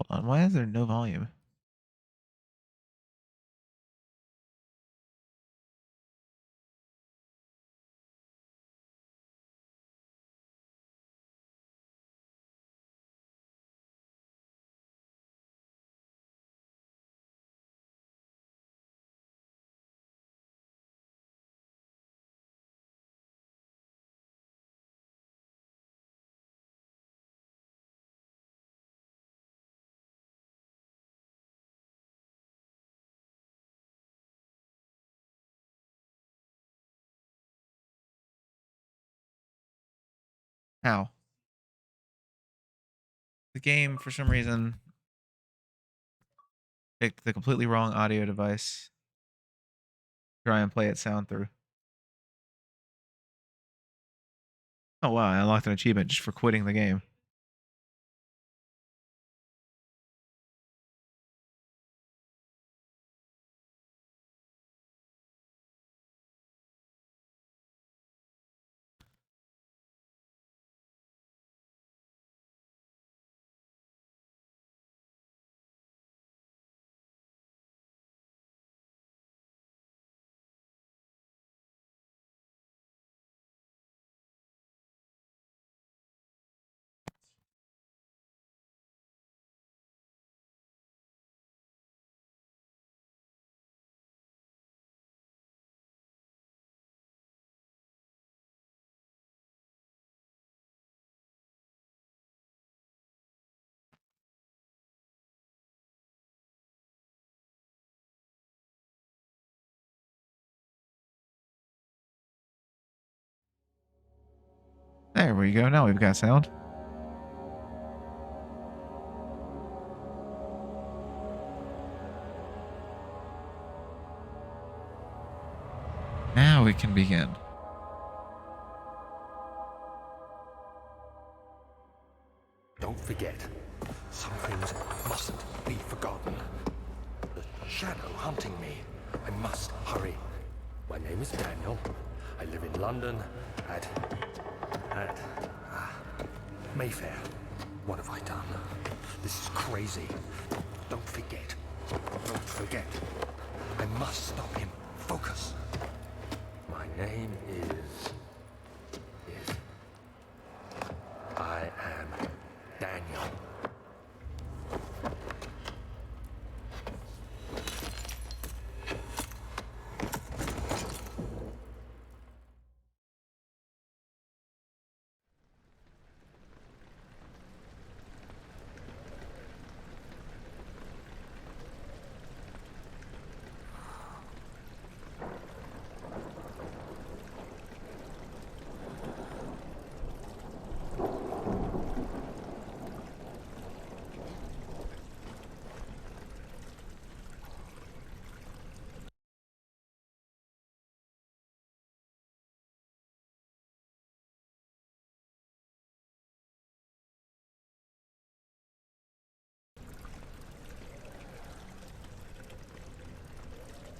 Hold on, why is there no volume? How? The game, for some reason, picked the completely wrong audio device. Try and play it sound through. Oh wow, I unlocked an achievement just for quitting the game. There we go. Now we've got sound. Now we can begin. Don't forget, some things mustn't be forgotten. The shadow hunting me. I must hurry. My name is Daniel. I live in London at Mayfair. What have I done? This is crazy. Don't forget. Don't forget. I must stop him. Focus. My name is I am Daniel.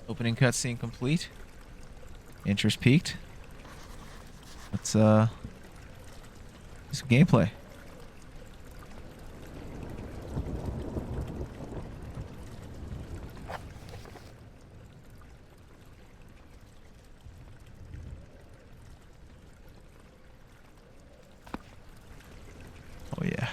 Opening cutscene complete. Interest peaked. Let's do some gameplay. Oh yeah.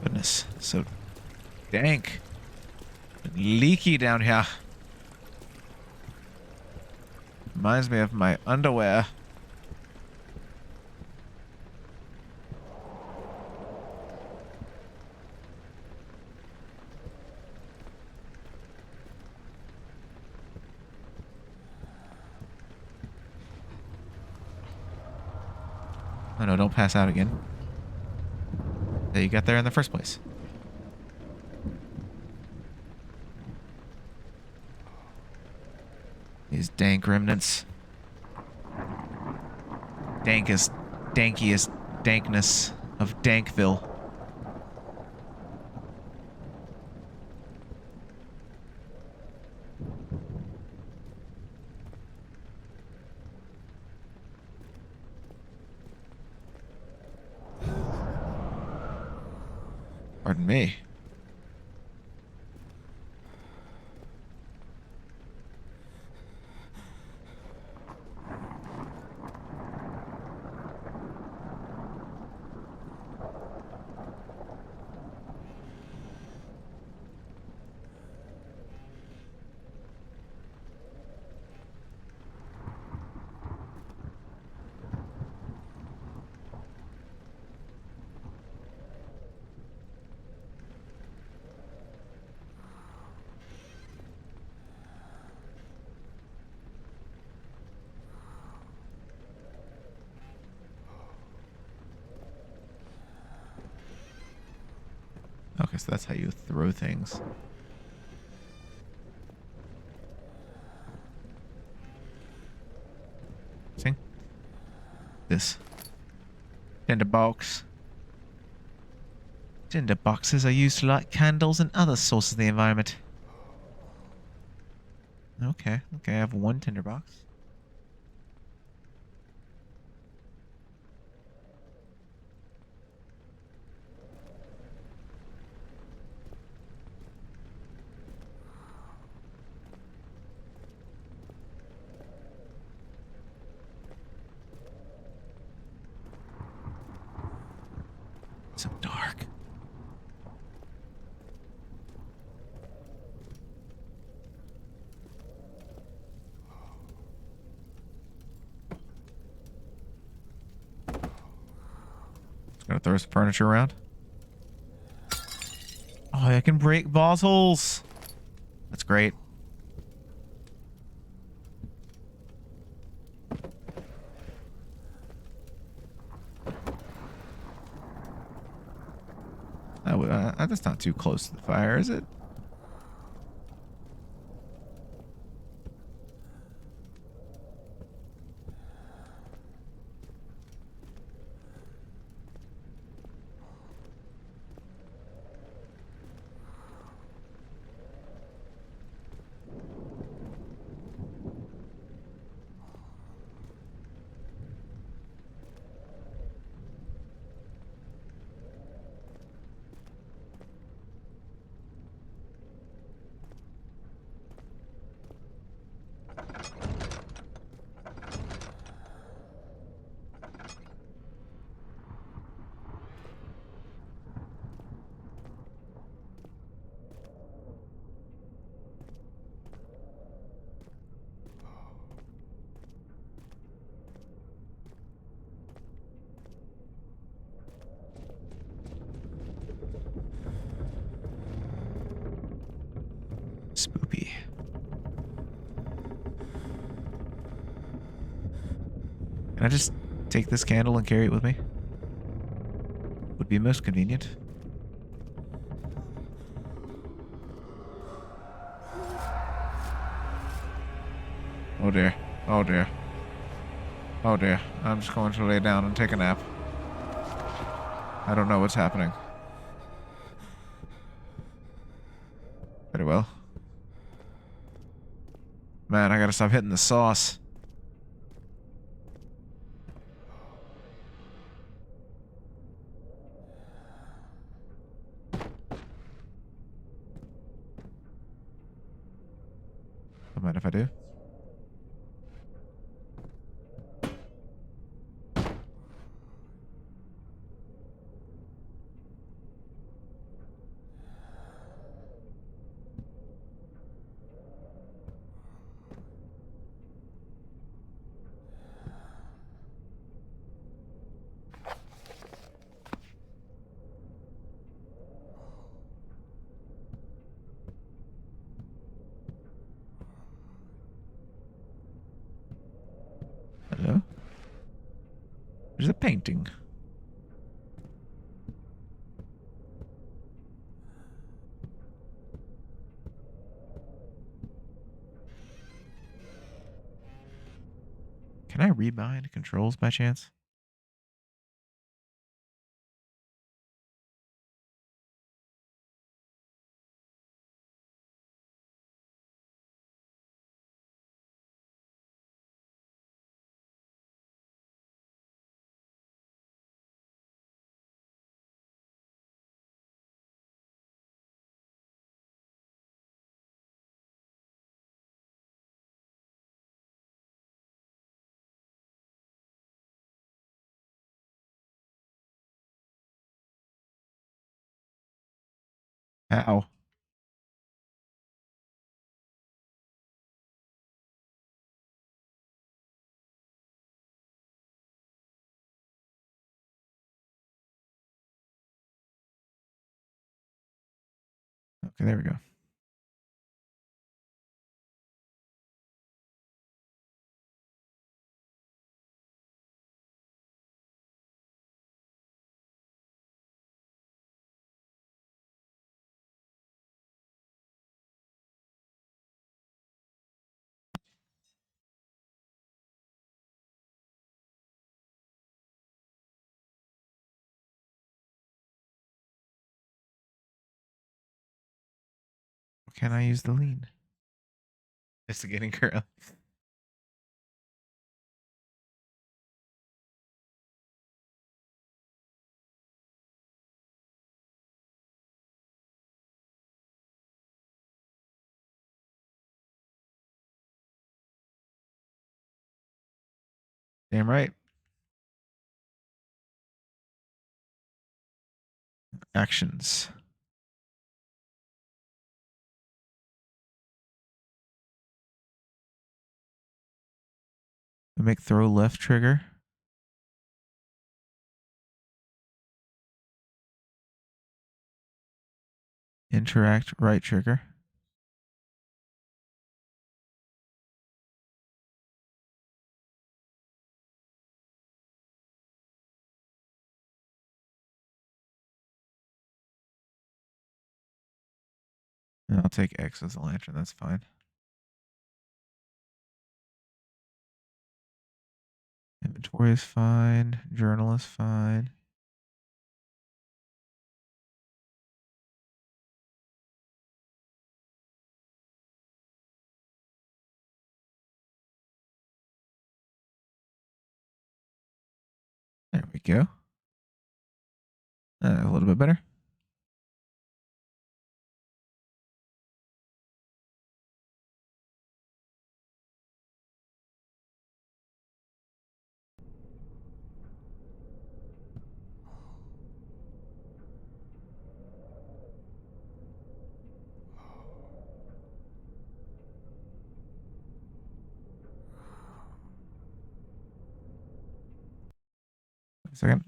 Goodness, so dank and leaky down here. Reminds me of my underwear. Oh no, don't pass out again. That you got there in the first place. These dank remnants. dankest, dankiest dankness of Dankville. Pardon me. Okay, so that's how you throw things. See? This. Tinderbox. Tinderboxes are used to light candles and other sources of the environment. Okay, I have one tinderbox. So dark. Just gonna throw some furniture around. Oh, I can break bottles. That's great. That's not too close to the fire, is it? Spoopy. Can I just take this candle and carry it with me? Would be most convenient. Oh dear. Oh dear. Oh dear. I'm just going to lay down and take a nap. I don't know what's happening. Very well. Man, I gotta stop hitting the sauce. Don't mind if I do. Hello? There's a painting. Can I rebind controls by chance? Ow. Okay, there we go. Can I use the lean? Investigating girl. Damn right. Actions. Make throw left trigger. Interact right trigger. And I'll take X as a lantern, that's fine. Inventory is fine. Journal is fine. There we go. A little bit better. Wait a second.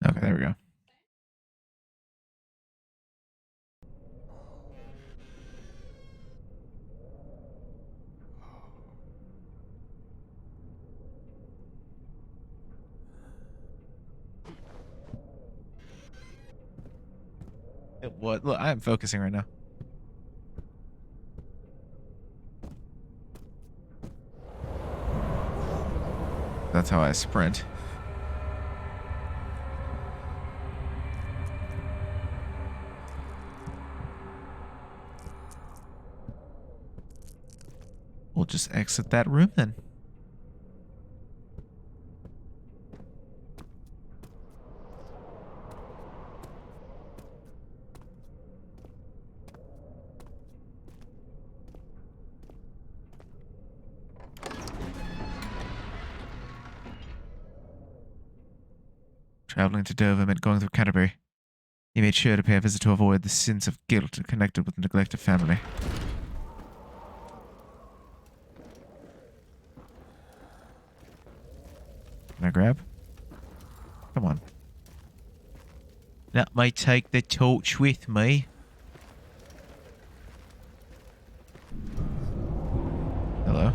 Okay, there we go. What? Look, I am focusing right now. That's how I sprint. We'll just exit that room then. Traveling to Dover meant going through Canterbury. He made sure to pay a visit to avoid the sense of guilt connected with the neglected family. Can I grab? Come on. Let me take the torch with me. Hello?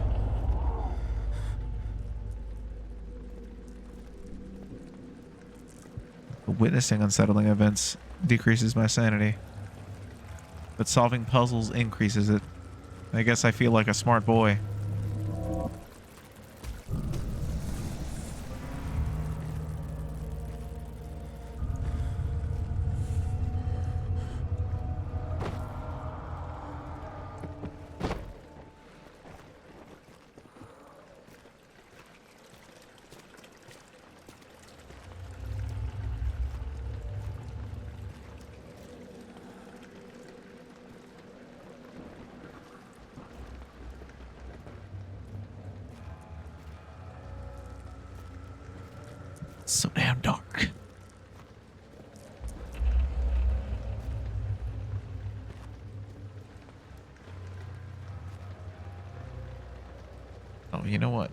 Witnessing unsettling events decreases my sanity, but solving puzzles increases it. I guess I feel like a smart boy. So damn dark. Oh, you know what?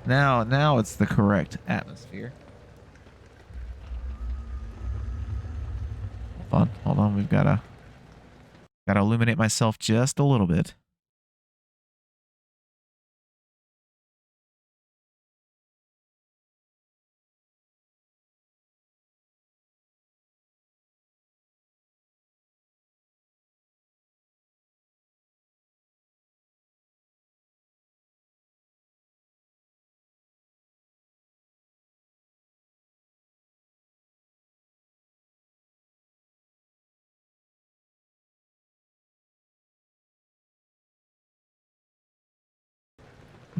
Now it's the correct atmosphere. Hold on. We've gotta illuminate myself just a little bit.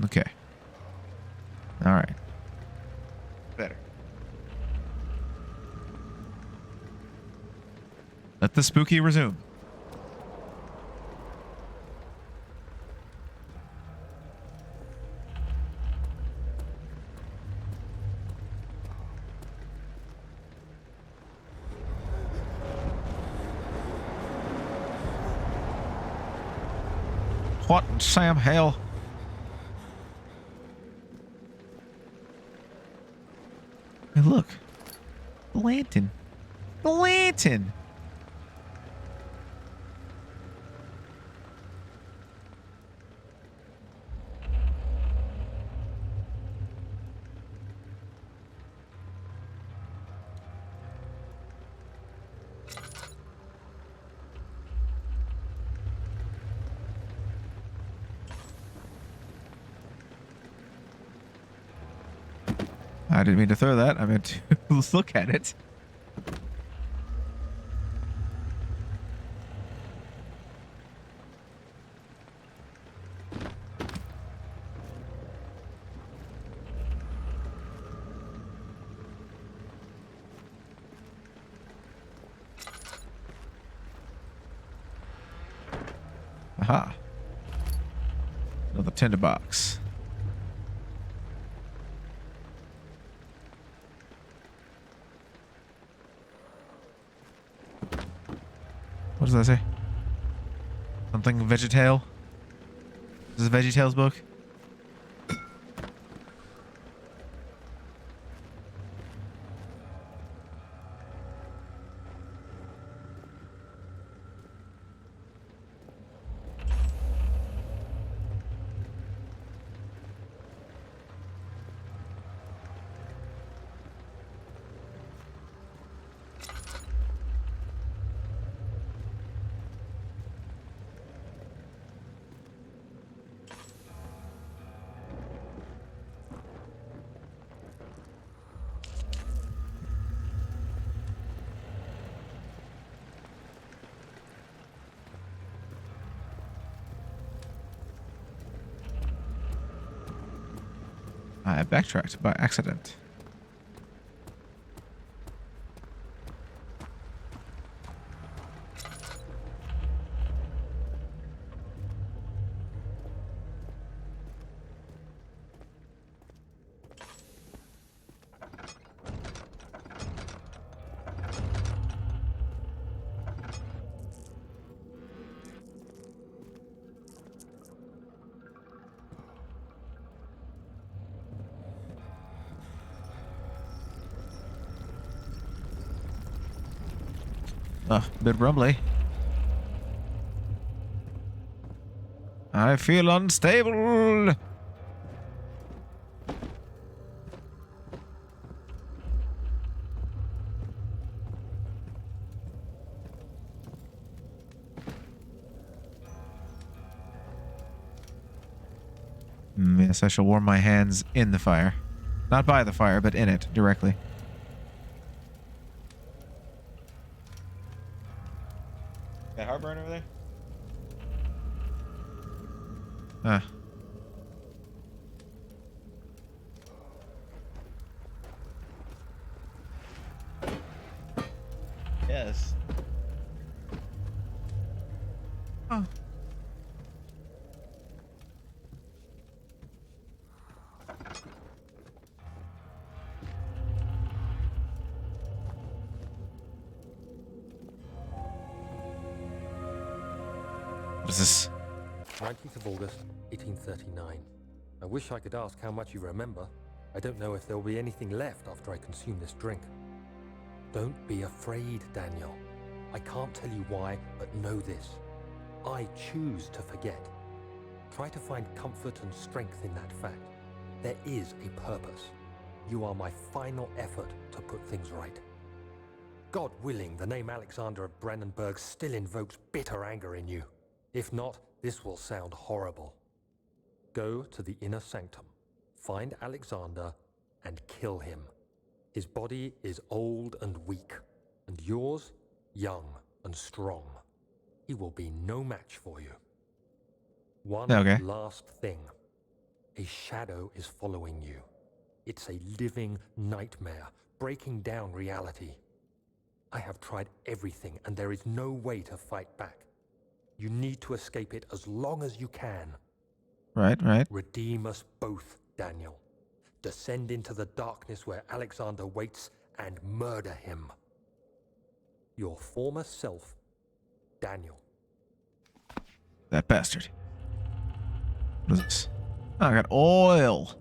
Okay. All right. Better. Let the spooky resume. What in Sam hell? Hey, look. The lantern. The lantern! I didn't mean to throw that. I meant to look at it. Aha. Another tinderbox. What does that say? Something VeggieTale? Is this a VeggieTales book? I backtracked by accident. A bit rumbly. I feel unstable. Yes, I shall warm my hands in the fire. Not by the fire, but in it, directly. That heartburn over there? Ah. Yes. Oh. What is this? 19th of August, 1839. I wish I could ask how much you remember. I don't know if there will be anything left after I consume this drink. Don't be afraid, Daniel. I can't tell you why, but know this. I choose to forget. Try to find comfort and strength in that fact. There is a purpose. You are my final effort to put things right. God willing, the name Alexander of Brandenburg still invokes bitter anger in you. If not, this will sound horrible. Go to the inner sanctum, find Alexander, and kill him. His body is old and weak, and yours, young and strong. He will be no match for you. One last thing. A shadow is following you. It's a living nightmare, breaking down reality. I have tried everything, and there is no way to fight back. You need to escape it as long as you can. Right. Redeem us both, Daniel. Descend into the darkness where Alexander waits and murder him. Your former self, Daniel. That bastard. What is this? Oh, I got oil.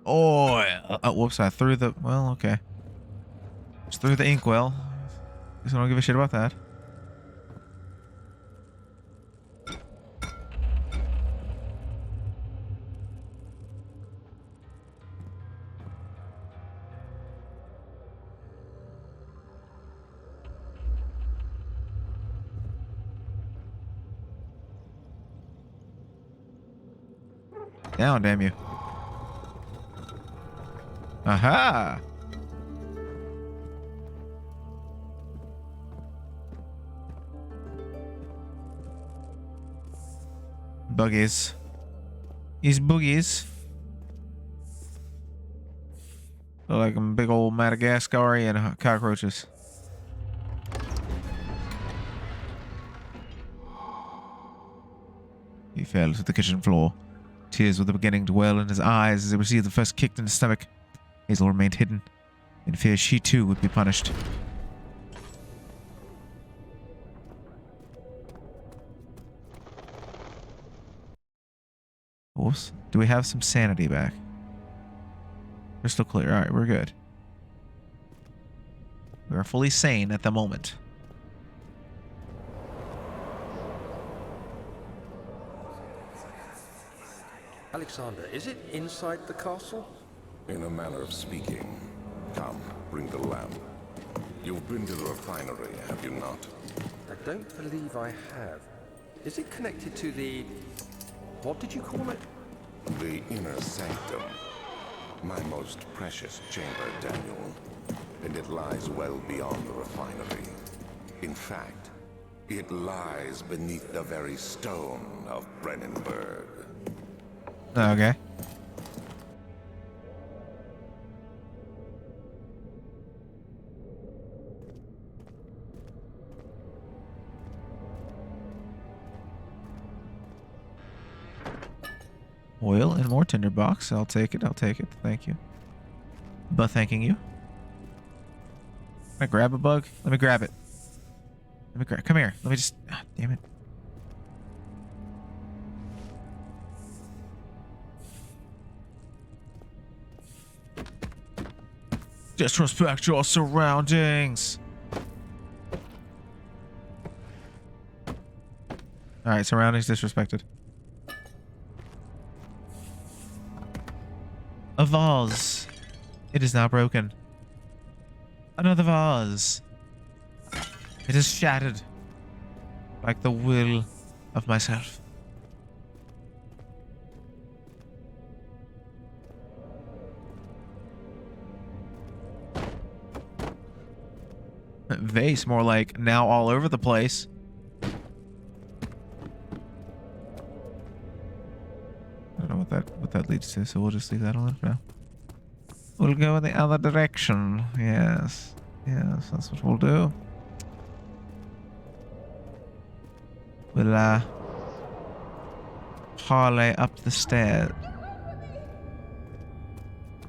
Oil. Oh, whoops, I threw the... Well, okay. Just threw the inkwell. Guess I don't give a shit about that. Down, damn you. Aha! Buggies. These boogies. Look like them big old Madagascarian cockroaches. He fell to the kitchen floor. Tears were beginning to well in his eyes as he received the first kick in his stomach. Hazel remained hidden, in fear she too would be punished. Oops. Do we have some sanity back? Crystal clear. Alright, we're good. We are fully sane at the moment. Alexander, is it inside the castle? In a manner of speaking. Come, bring the lamp. You've been to the refinery, have you not? I don't believe I have. Is it connected to the... what did you call it? The inner sanctum. My most precious chamber, Daniel. And it lies well beyond the refinery. In fact, it lies beneath the very stone of Brennenburg. Okay. Oil and more tinderbox. I'll take it. I'll take it. Thank you. But thanking you. Can I grab a bug? Let me grab it. Let me grab. Come here. Let me just. Ah, damn it. Disrespect your surroundings. Alright, surroundings disrespected. A vase. It is now broken. Another vase. It is shattered. Like the will of myself. Vase, more like now all over the place. I don't know what that leads to, so we'll just leave that alone for now. We'll go in the other direction. Yes. Yes, that's what we'll do. We'll parlay up the stairs.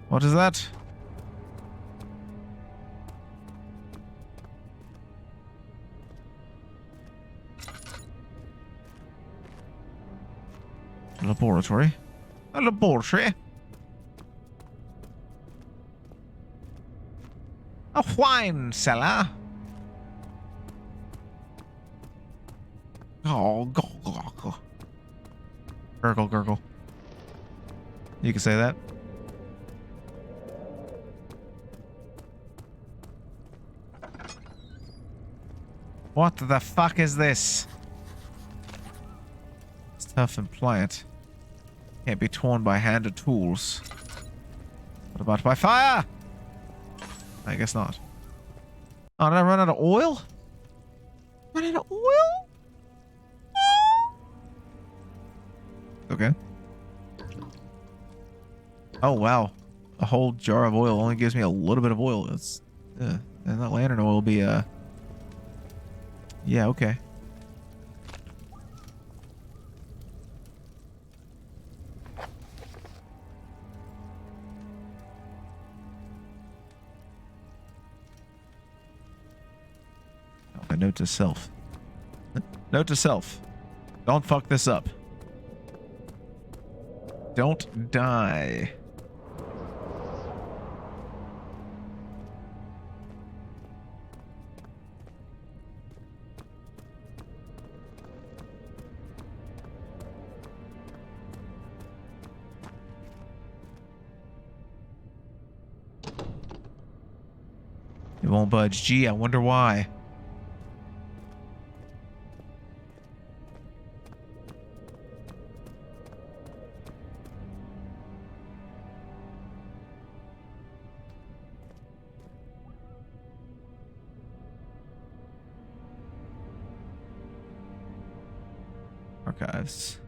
What is that? A laboratory. A laboratory. A wine cellar. Oh, gurgle. Gurgle, gurgle. You can say that. What the fuck is this? It's tough and pliant. Can't be torn by hand or tools. What about by fire? I guess not. Oh, did I run out of oil? Run out of oil? Okay. Oh, wow. A whole jar of oil only gives me a little bit of oil. That's, and that lantern oil will be, yeah, okay. A note to self. Note to self. Don't fuck this up. Don't die. It won't budge. Gee, I wonder why. Archives.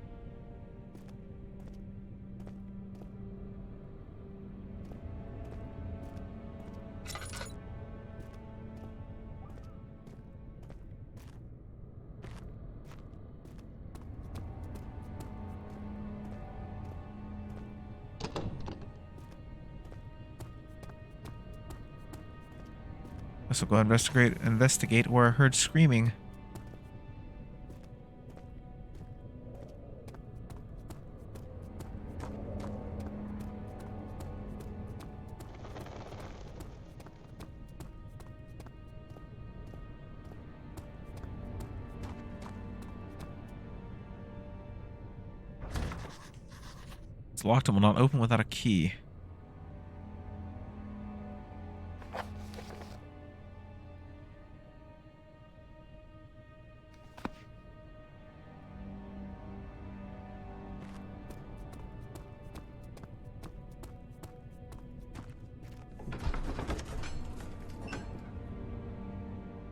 Guess I'll go investigate where I heard screaming. It's locked and will not open without a key.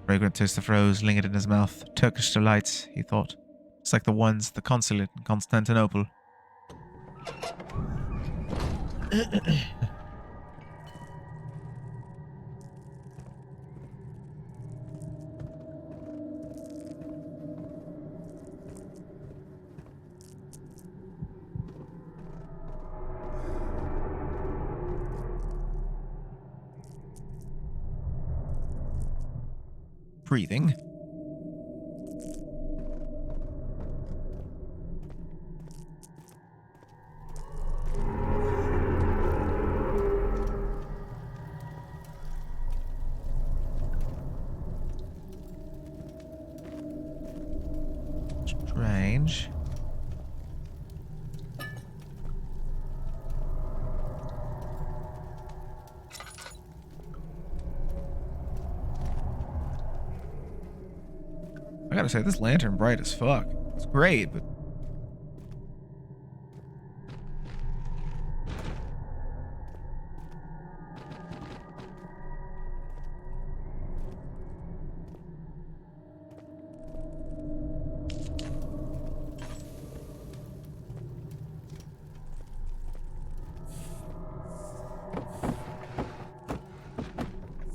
Fragrant taste of rose lingered in his mouth. Turkish delights, he thought. It's like the ones at the consulate in Constantinople. Breathing. I gotta say, this lantern bright as fuck. It's great, but...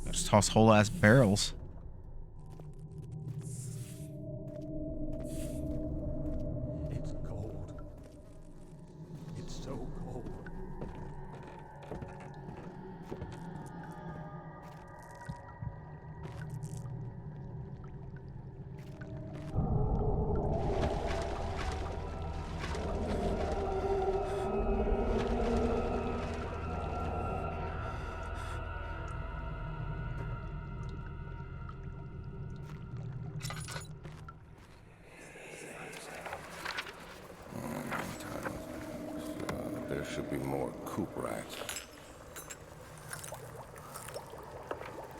I just toss whole ass barrels. It's cold. It's so cold. There should be more coop rats.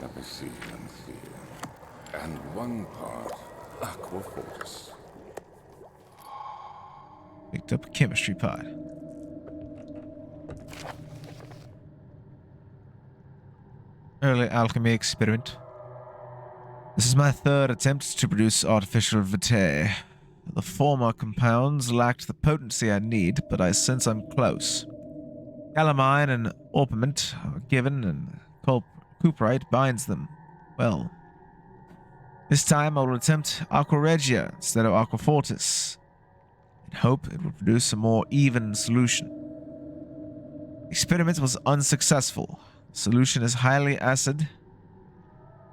Let me see. And one part aquafortis. Picked up a chemistry pod. Early alchemy experiment. This is my third attempt to produce artificial vitae. The former compounds lacked the potency I need, but I sense I'm close. Calamine and orpiment are given, and cuprite binds them. Well, this time I will attempt aqua regia instead of aqua fortis, and hope it will produce a more even solution. The experiment was unsuccessful. The solution is highly acid.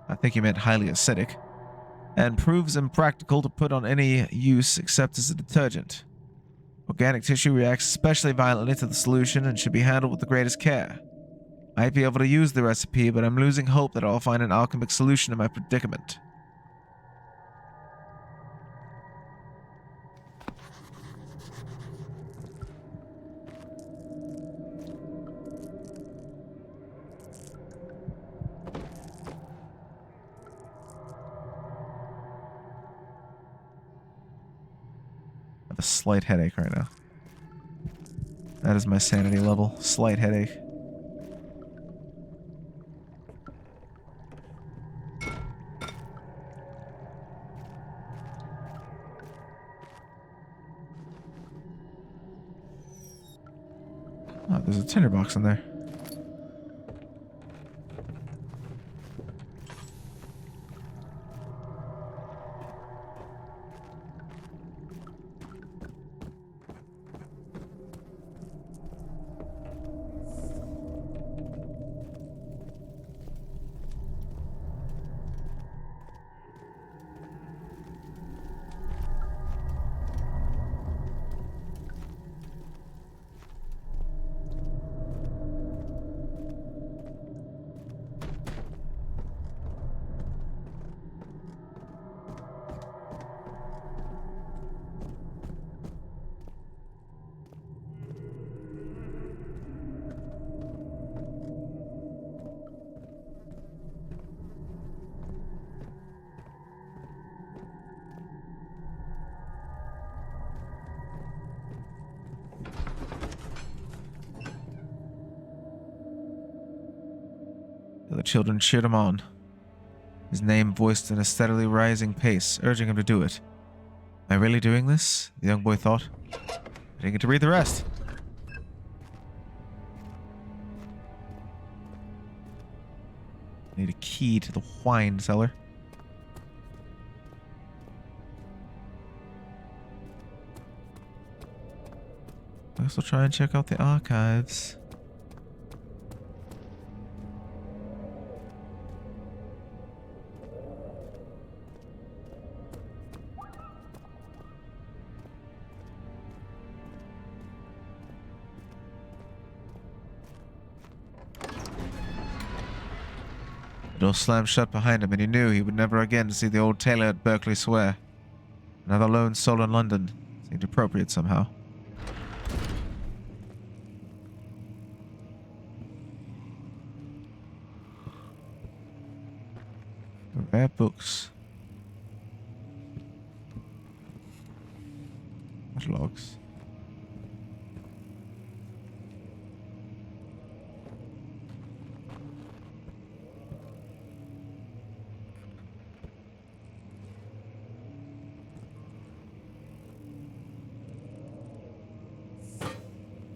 I think he meant highly acidic. And proves impractical to put on any use except as a detergent. Organic tissue reacts especially violently to the solution and should be handled with the greatest care. I might be able to use the recipe, but I'm losing hope that I'll find an alchemic solution to my predicament. I have a slight headache right now. That is my sanity level. Slight headache. Oh, there's a tinderbox in there. The children cheered him on, his name voiced in a steadily rising pace, urging him to do it. Am I really doing this? The young boy thought. I didn't get to read the rest. Need a key to the wine cellar. I guess I'll try and check out the archives. The door slammed shut behind him, and he knew he would never again see the old tailor at Berkeley Square. Another lone soul in London seemed appropriate somehow. Rare books. books.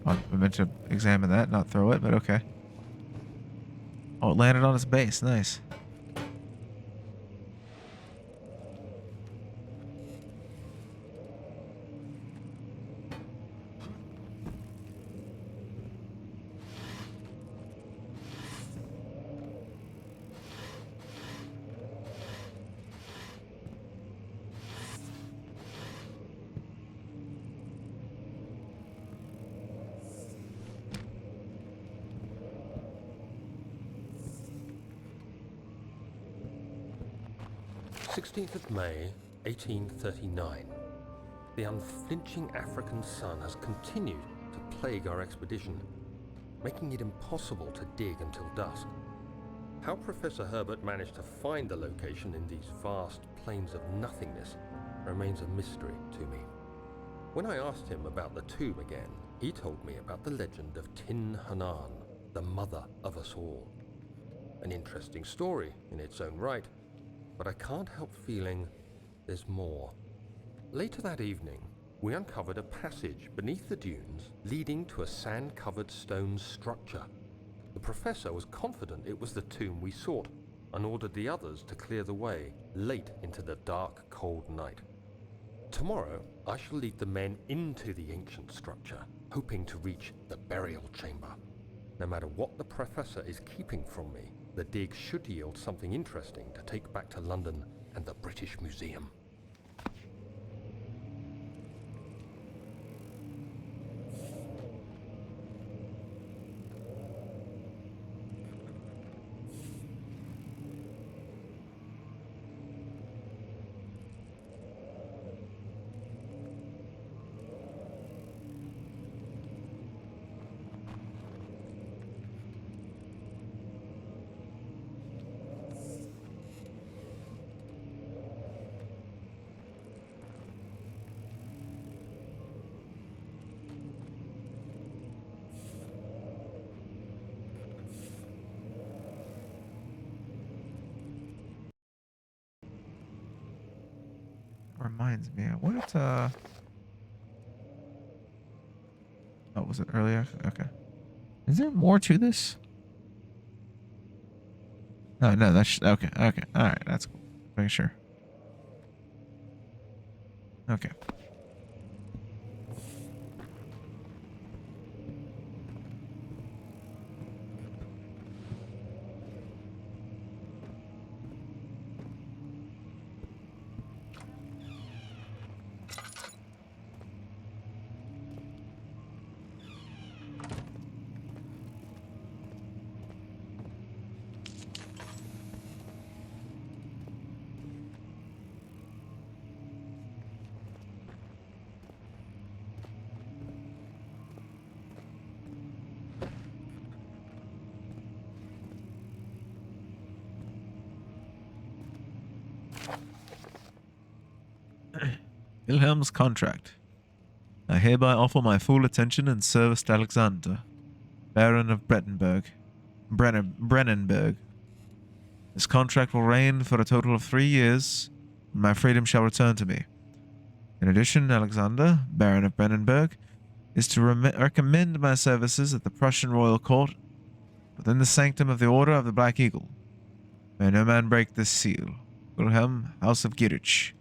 I meant to examine that, not throw it, but okay. Oh, it landed on its base. Nice. May 1839. The unflinching African sun has continued to plague our expedition, making it impossible to dig until dusk. How Professor Herbert managed to find the location in these vast plains of nothingness remains a mystery to me. When I asked him about the tomb again, he told me about the legend of Tin Hanan, the mother of us all. An interesting story in its own right, but I can't help feeling there's more. Later that evening, we uncovered a passage beneath the dunes leading to a sand-covered stone structure. The professor was confident it was the tomb we sought and ordered the others to clear the way late into the dark, cold night. Tomorrow, I shall lead the men into the ancient structure, hoping to reach the burial chamber. No matter what the professor is keeping from me, the dig should yield something interesting to take back to London and the British Museum. Reminds me, what oh, was it earlier? Okay. Is there more to this? No, that's okay. Okay, all right, that's cool. Making sure. Okay. Wilhelm's contract. I hereby offer my full attention and service to Alexander, Baron of Brennenburg. This contract will reign for a total of 3 years, and my freedom shall return to me. In addition, Alexander, Baron of Brennenburg, is to recommend my services at the Prussian royal court within the sanctum of the Order of the Black Eagle. May no man break this seal. Wilhelm, House of Gierich.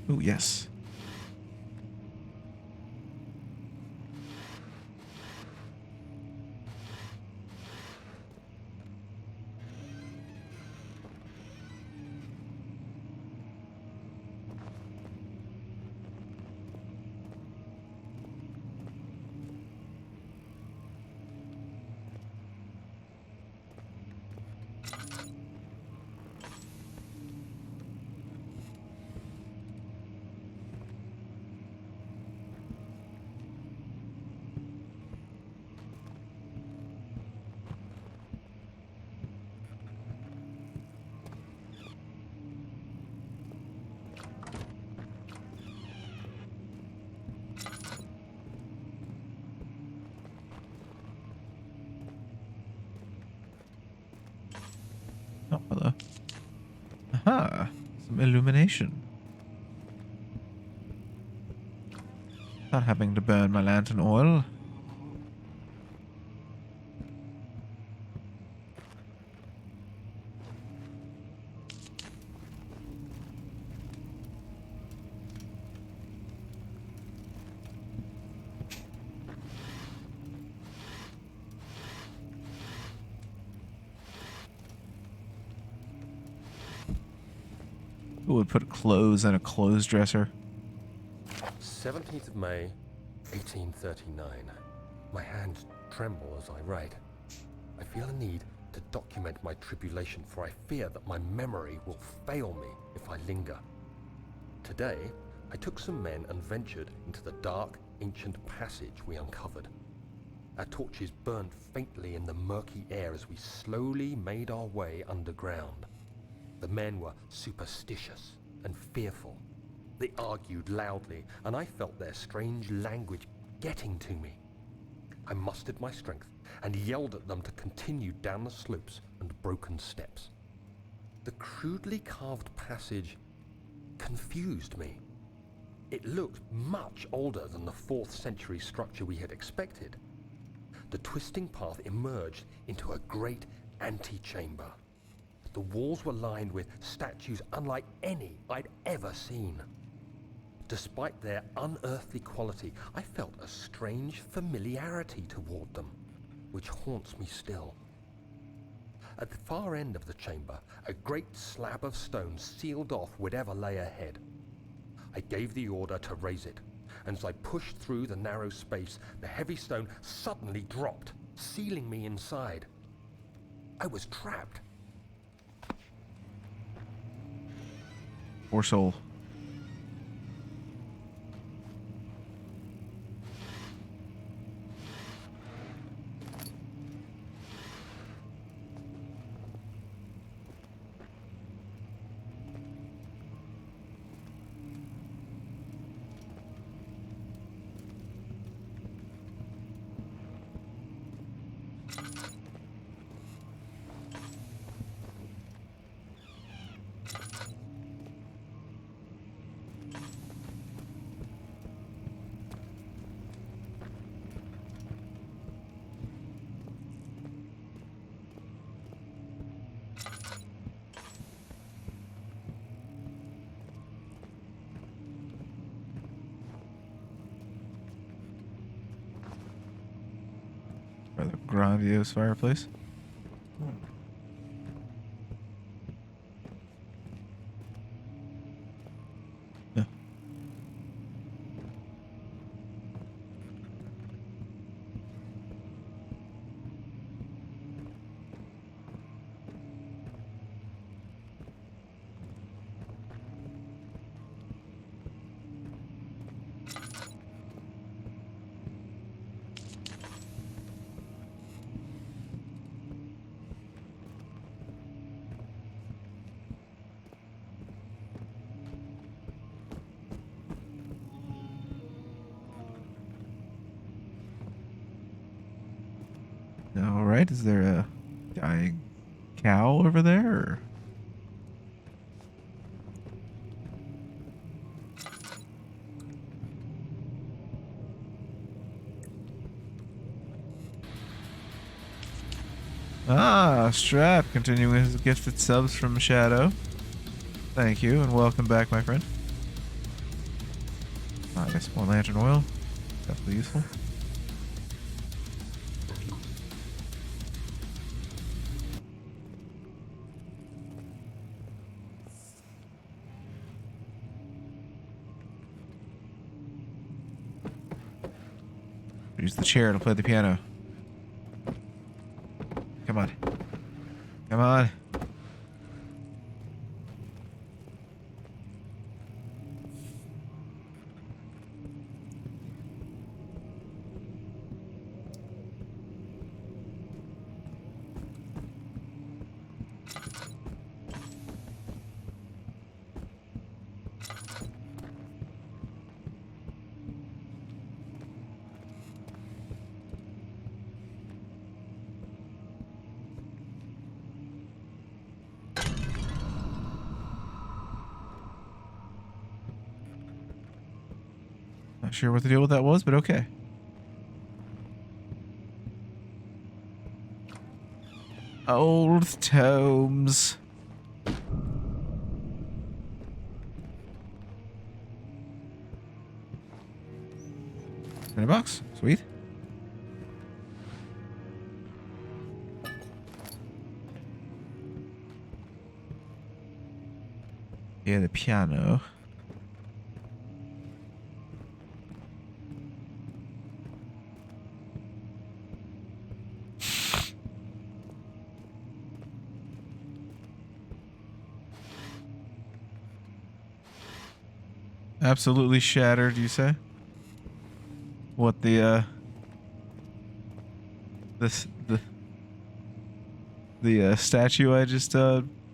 Oh, yes. illumination. Not having to burn my lantern oil. Who would put clothes in a clothes dresser? 17th of May, 1839. My hands tremble as I write. I feel a need to document my tribulation, for I fear that my memory will fail me if I linger. Today, I took some men and ventured into the dark, ancient passage we uncovered. Our torches burned faintly in the murky air as we slowly made our way underground. The men were superstitious and fearful. They argued loudly, and I felt their strange language getting to me. I mustered my strength and yelled at them to continue down the slopes and broken steps. The crudely carved passage confused me. It looked much older than the 4th century structure we had expected. The twisting path emerged into a great antechamber. The walls were lined with statues unlike any I'd ever seen. Despite their unearthly quality, I felt a strange familiarity toward them, which haunts me still. At the far end of the chamber, a great slab of stone sealed off whatever lay ahead. I gave the order to raise it, and as I pushed through the narrow space, the heavy stone suddenly dropped, sealing me inside. I was trapped. Poor soul. Rather grandiose fireplace. Yeah. All right. Is there a dying cow over there? Or? Ah, Strap continuing his gifted subs from Shadow. Thank you and welcome back, my friend. I guess more lantern oil. Definitely useful. Use the chair to play the piano. Come on. Come on. Not sure what the deal with that was, but okay. Old tomes. $20. Sweet. Yeah, the piano. Absolutely shattered, you say? What the statue I just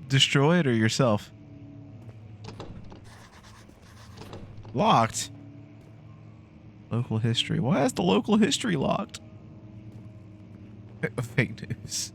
destroyed, or yourself? Locked. Local history. Why is the local history locked? Fake news.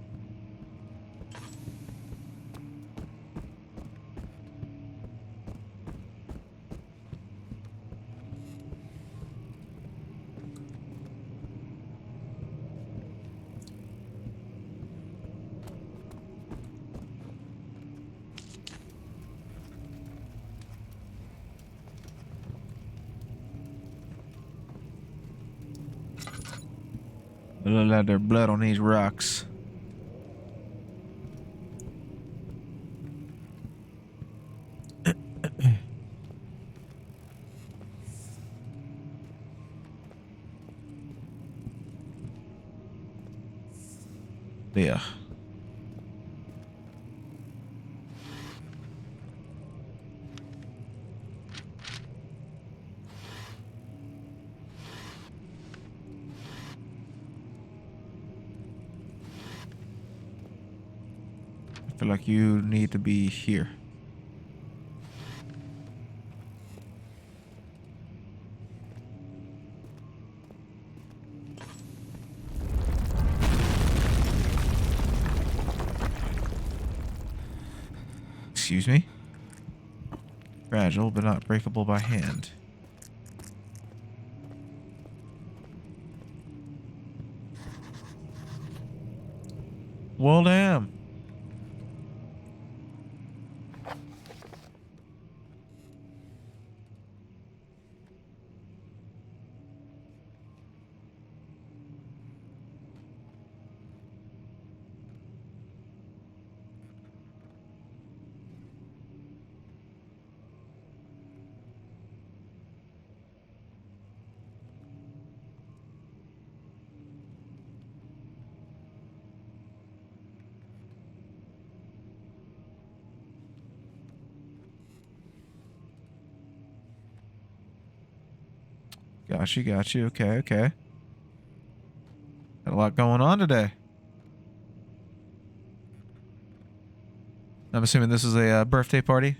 A little of their blood on these rocks. Yeah. I feel like you need to be here. Excuse me? Fragile, but not breakable by hand. Well, damn. Got you. Okay, okay. Got a lot going on today. I'm assuming this is a birthday party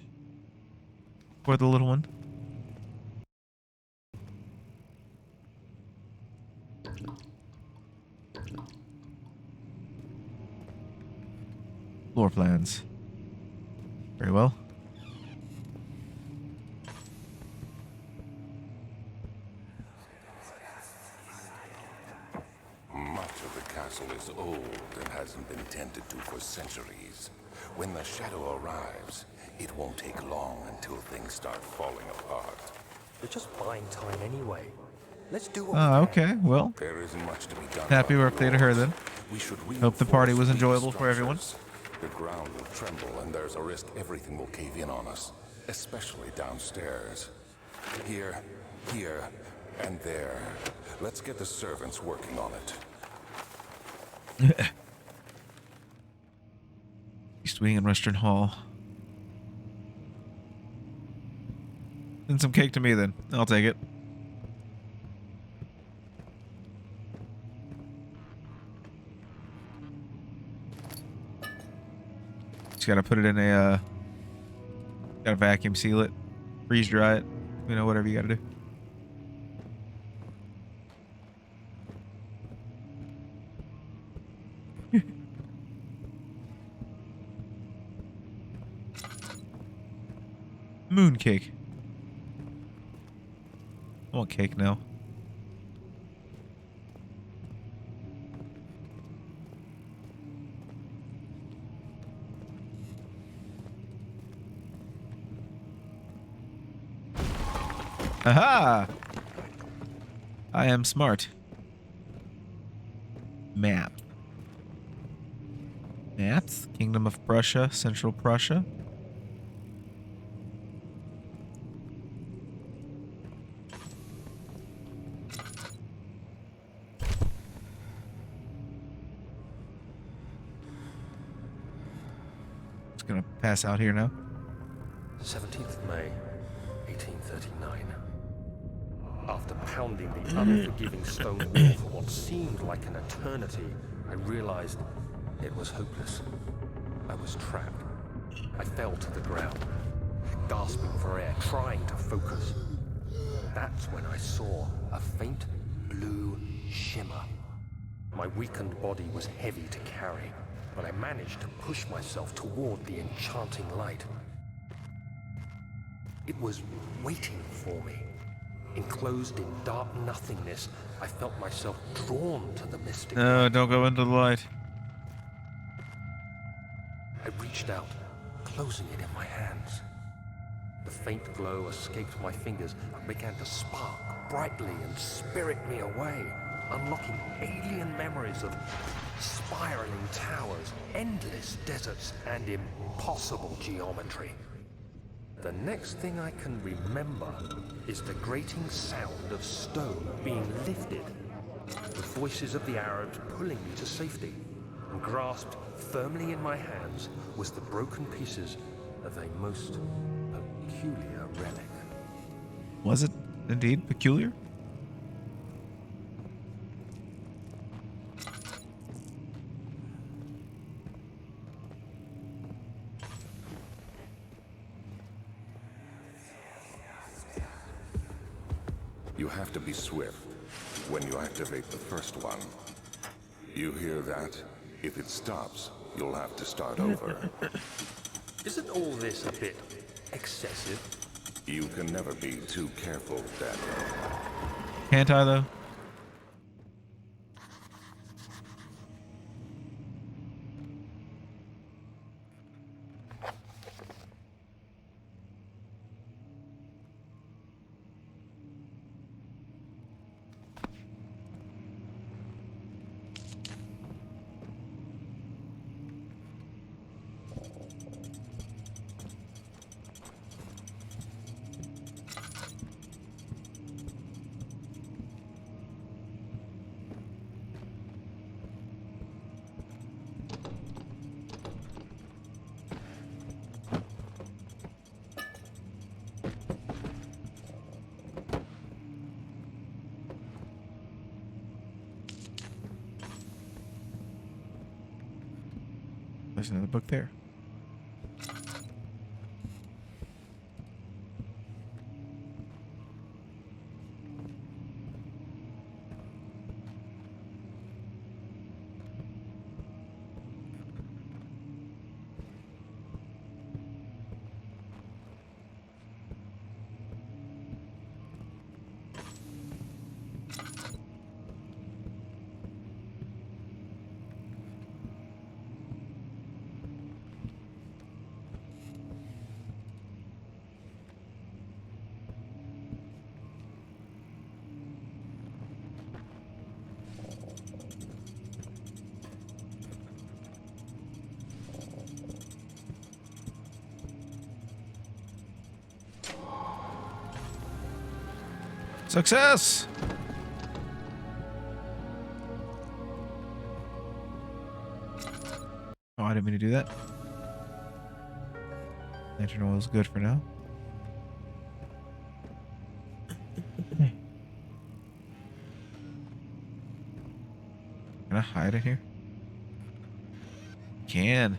for the little one. Floor plans. Very well. Much of the castle is old and hasn't been tended to for centuries. When the shadow arrives, it won't take long until things start falling apart. We're just buying time anyway. Let's do what Oh, we can. okay. Well, There isn't much to be done. happy about birthday the to her walls. then. We should Hope the party was reinforce these enjoyable for everyone. structures. The ground will tremble and there's a risk everything will cave in on us, especially downstairs. Here, and there. Let's get the servants working on it. East Wing and Western Hall. Send some cake to me then. I'll take it. Just gotta put it in a, gotta vacuum seal it, freeze dry it, you know, whatever you gotta do. Mooncake. I want cake now. Aha! I am smart. Map. Maps. Kingdom of Prussia, Central Prussia. Just gonna pass out here now. 17th May, 1839. After pounding the unforgiving stone wall for what seemed like an eternity, I realized it was hopeless. I was trapped. I fell to the ground, gasping for air, trying to focus. That's when I saw a faint blue shimmer. My weakened body was heavy to carry, but I managed to push myself toward the enchanting light. It was waiting for me. Enclosed in dark nothingness, I felt myself drawn to the mystic. No, don't go into the light. I reached out, closing it in my hands. The faint glow escaped my fingers and began to spark brightly and spirit me away, unlocking alien memories of spiraling towers, endless deserts, and impossible geometry. The next thing I can remember is the grating sound of stone being lifted, the voices of the Arabs pulling me to safety, and grasped firmly in my hands was the broken pieces of a most peculiar relic. Was it indeed peculiar? You have to be swift when you activate the first one. You hear that? If it stops, you'll have to start over. Isn't all this a bit excessive? You can never be too careful, Daniel. Can't I, though? There's another book there. Success! Oh, I didn't mean to do that. Lantern oil is good for now. Can I hide in here? Can.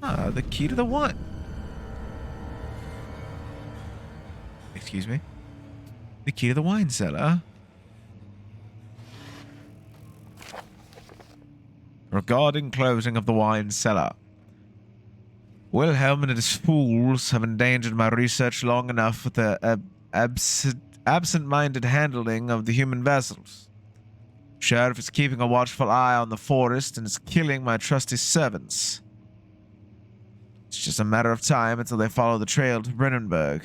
Ah, the key to the what? Excuse me? The key to the wine cellar? regarding closing of the wine cellar. Wilhelm and his fools have endangered my research long enough with their absent-minded handling of the human vessels. Sheriff is keeping a watchful eye on the forest and is killing my trusty servants. It's just a matter of time until they follow the trail to Brennenburg.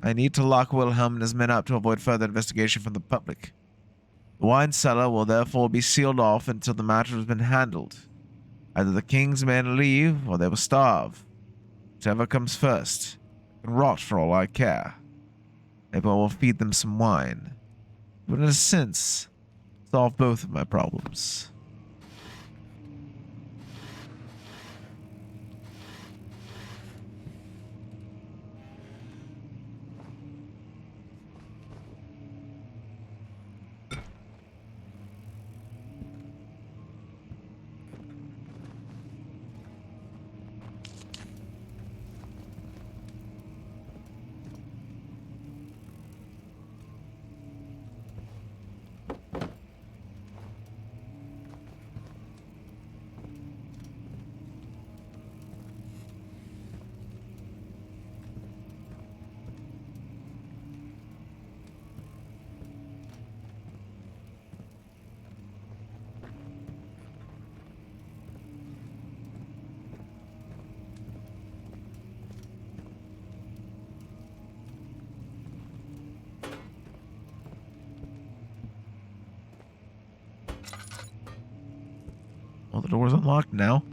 I need to lock Wilhelm and his men up to avoid further investigation from the public. The wine cellar will therefore be sealed off until the matter has been handled. Either the king's men leave, or they will starve. Whichever comes first can rot for all I care. Maybe I will feed them some wine. But in a sense, solve both of my problems. Well, the door's unlocked now.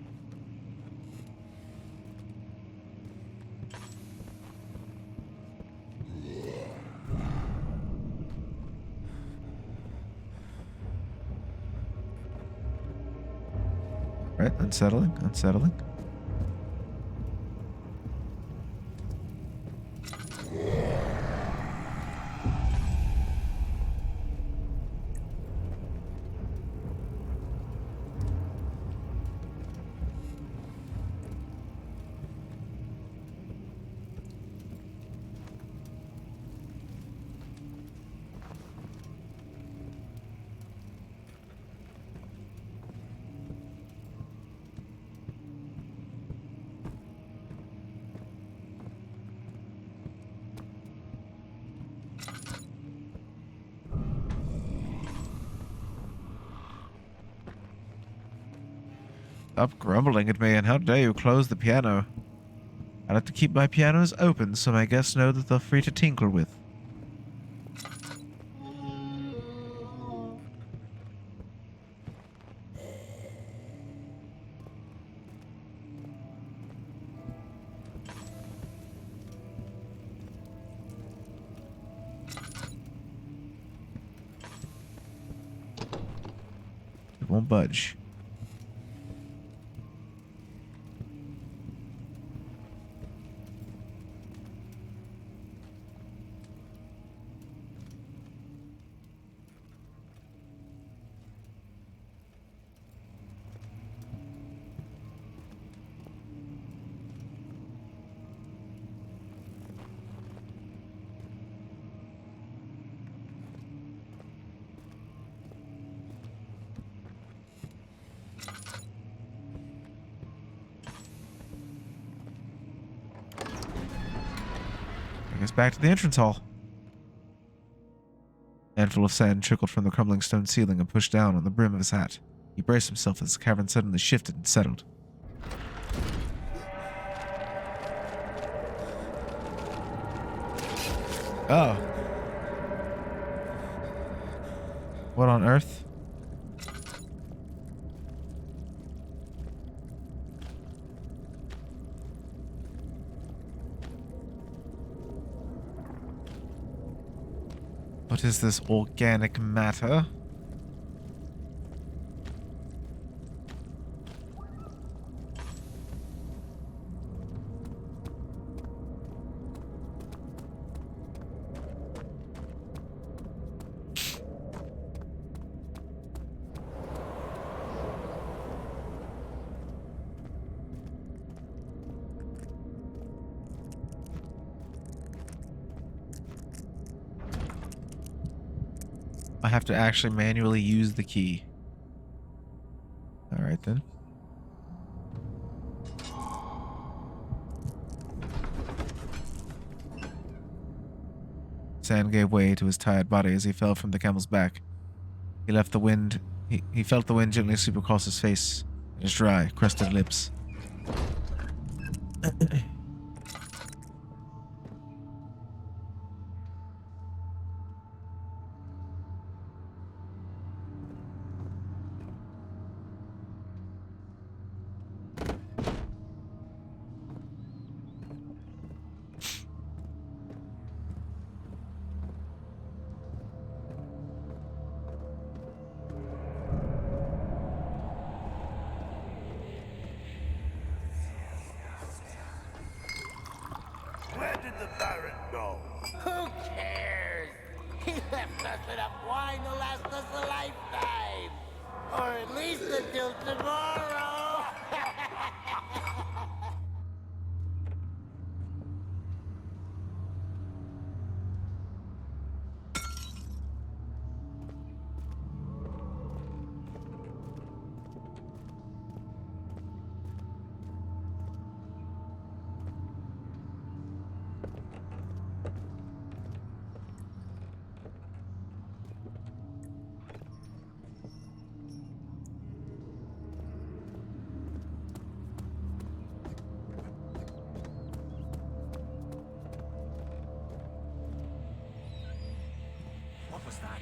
Right, unsettling, unsettling. Stop grumbling at me, and how dare you close the piano? I like to keep my pianos open so my guests know that they're free to tinkle with. It won't budge. Bring us back to the entrance hall. A handful of sand trickled from the crumbling stone ceiling and pushed down on the brim of his hat. He braced himself as the cavern suddenly shifted and settled. Oh. What on earth? What is this organic matter? I have to actually manually use the key. Alright then. Sand gave way to his tired body as he fell from the camel's back. He left the wind. He felt the wind gently sweep across his face and his dry, crusted lips. Where did the Baron go? Who cares? He left us enough wine to last us a lifetime. Or at least until tomorrow. What was that?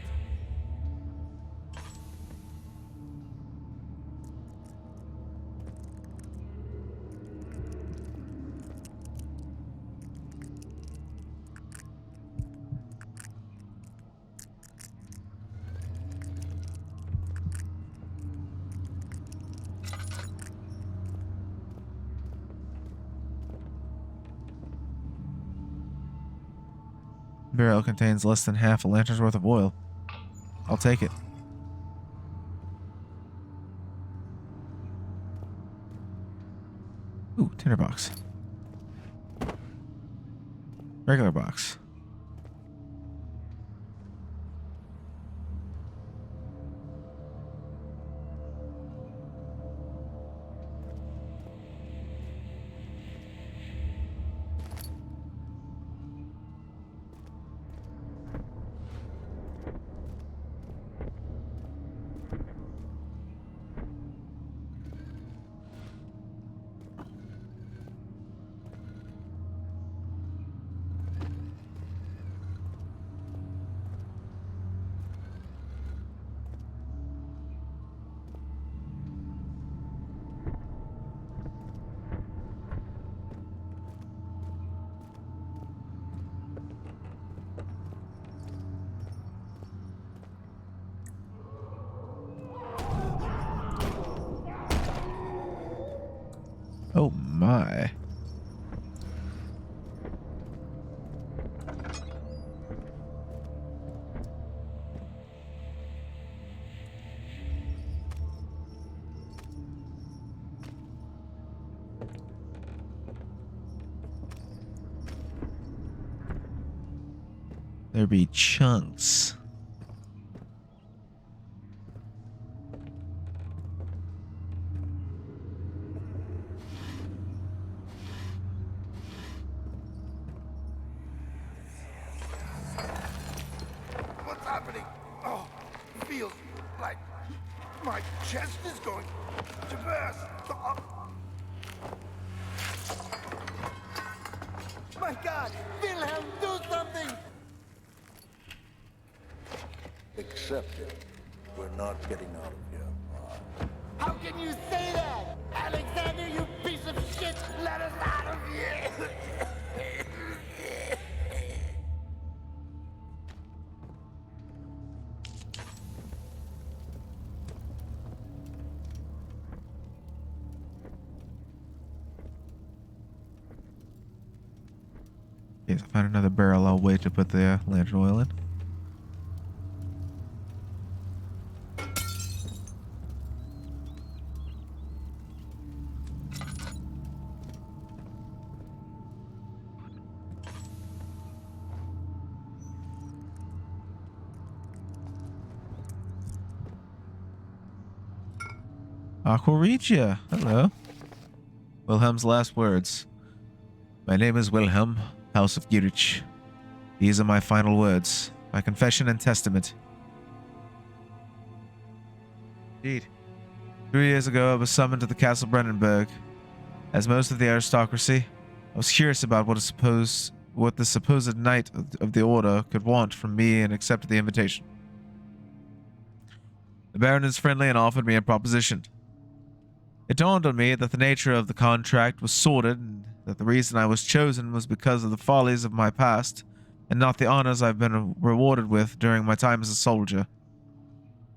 Barrel contains less than half a lantern's worth of oil. I'll take it. Ooh, tinderbox. Regular box. Oh my. There be chunks. What's happening? Oh, it feels like my chest is going to burst. Oh. My God! Wilhelm, do something! Accept it. We're not getting out of here. How can you say that? Alexander, you piece of shit! Let us out of here! Yes, I'll find another barrel. I'll wait to put the lantern oil in. Aqua Regia. Hello. Wilhelm's last words. My name is Wilhelm, House of Gierich. These are my final words, my confession and testament. Indeed. 3 years ago, I was summoned to the Castle Brandenburg. As most of the aristocracy, I was curious about what the supposed knight of the order could want from me and accepted the invitation. The Baron is friendly and offered me a proposition. It dawned on me that the nature of the contract was sordid and that the reason I was chosen was because of the follies of my past and not the honors I've been rewarded with during my time as a soldier.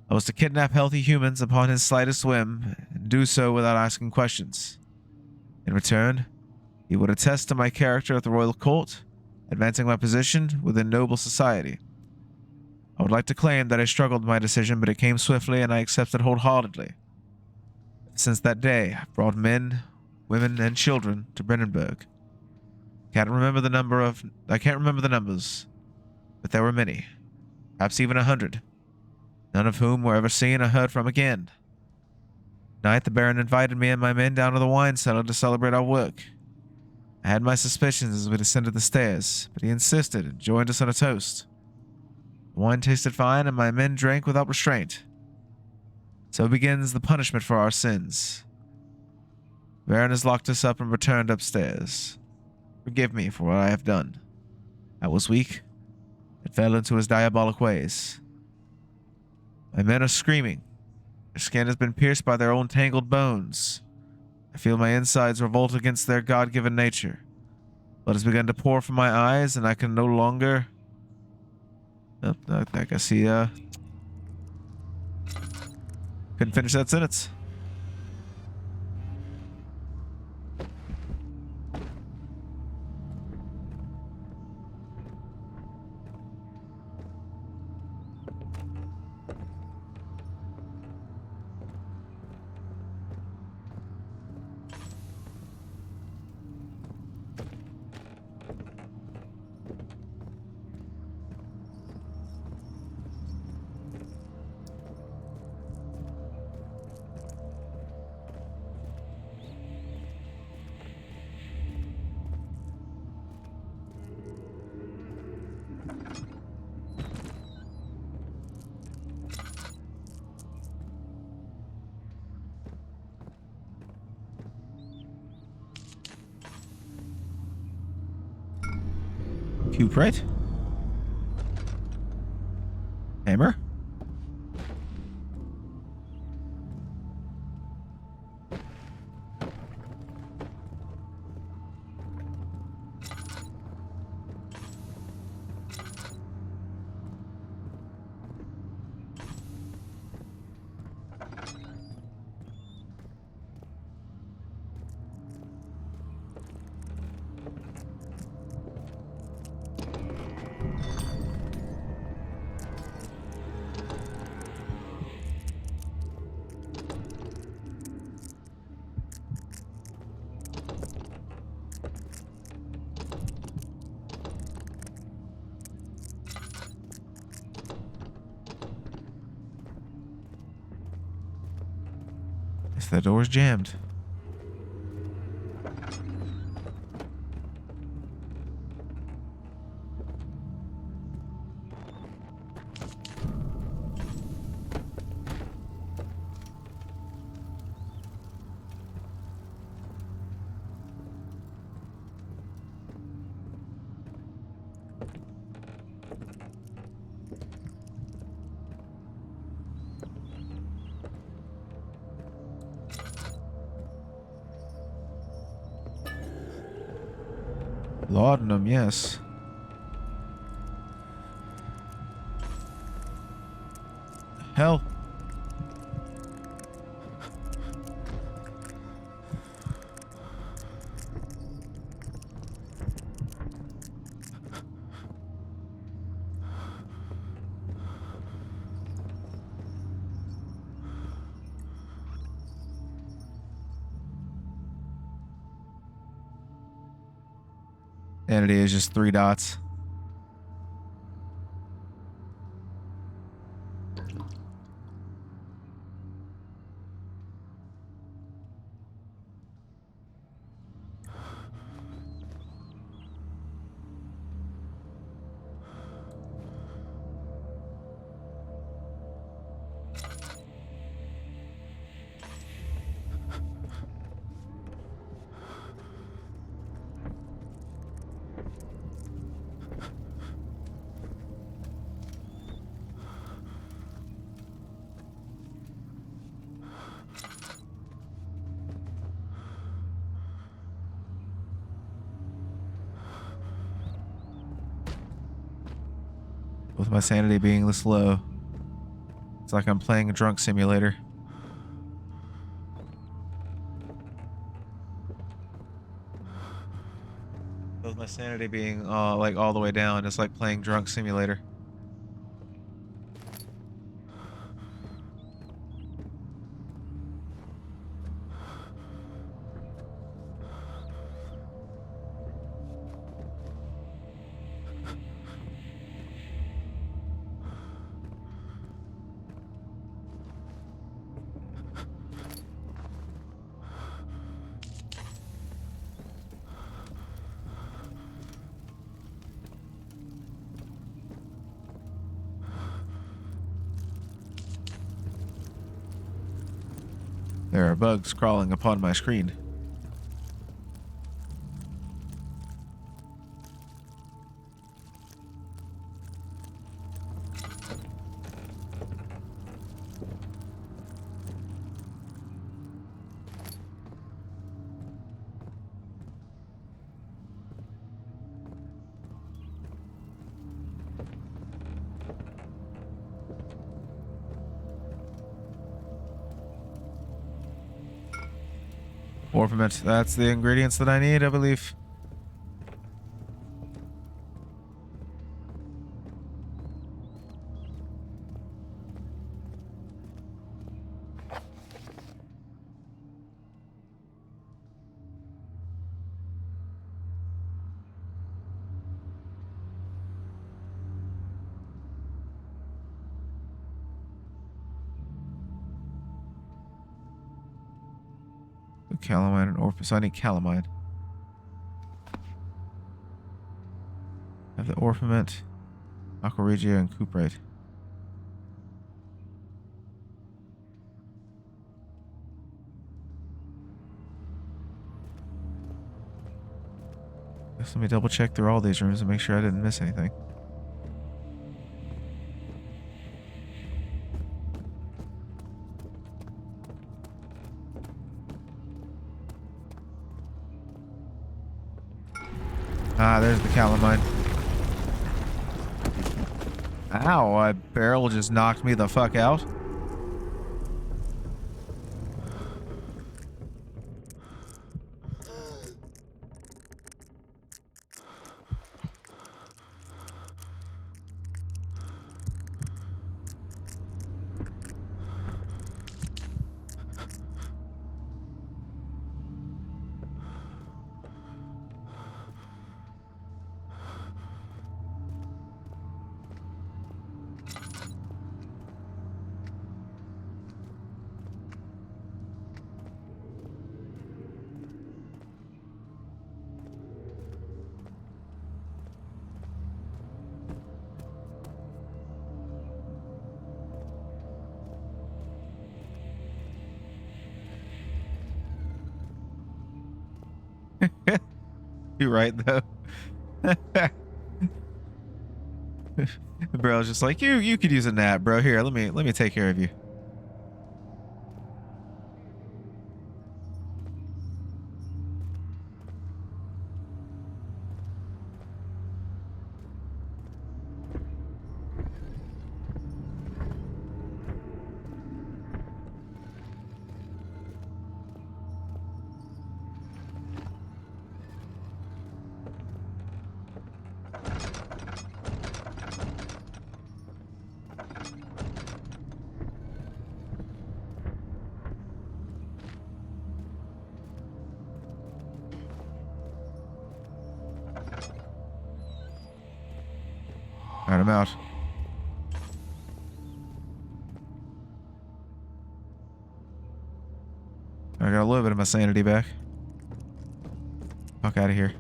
I was to kidnap healthy humans upon his slightest whim and do so without asking questions. In return, he would attest to my character at the royal court, advancing my position within noble society. I would like to claim that I struggled with my decision, but it came swiftly and I accepted wholeheartedly. Since that day, I've brought men, women, and children to Brandenburg. I can't remember the numbers, but there were many, perhaps even 100, none of whom were ever seen or heard from again. Night, the Baron invited me and my men down to the wine cellar to celebrate our work. I had my suspicions as we descended the stairs, but he insisted and joined us on a toast. The wine tasted fine and my men drank without restraint. So begins the punishment for our sins. The Baron has locked us up and returned upstairs. Forgive me for what I have done. I was weak and fell into his diabolic ways. My men are screaming. Their skin has been pierced by their own tangled bones. I feel my insides revolt against their God-given nature. Blood has begun to pour from my eyes, and I can no longer... Oh, I guess he, couldn't finish that sentence. Cube, right? Hammer? Guess that door's jammed. Laudanum, yes. Hell. And it is just 3 dots. With my sanity being this low. It's like I'm playing a drunk simulator. With my sanity being like all the way down, it's like playing drunk simulator. There are bugs crawling upon my screen. Orpiment, that's the ingredients that I need, I believe. Calamine and orpiment. So I need calamine. I have the orpiment, aqua regia, and cuprite. Just let me double check through all these rooms and make sure I didn't miss anything. Ah, there's the calamine. Ow, a barrel just knocked me the fuck out. You're right though. Bro's just like, you could use a nap, bro. Here, let me take care of you. Alright, I'm out. I got a little bit of my sanity back. Fuck out of here.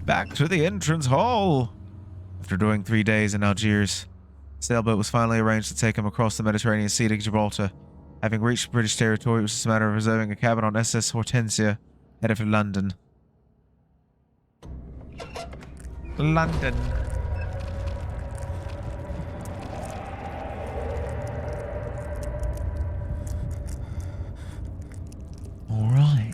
Back to the entrance hall. After doing 3 days in Algiers, a sailboat was finally arranged to take him across the Mediterranean Sea to Gibraltar. Having reached British territory, it was just a matter of reserving a cabin on SS Hortensia, headed for London. London. All right.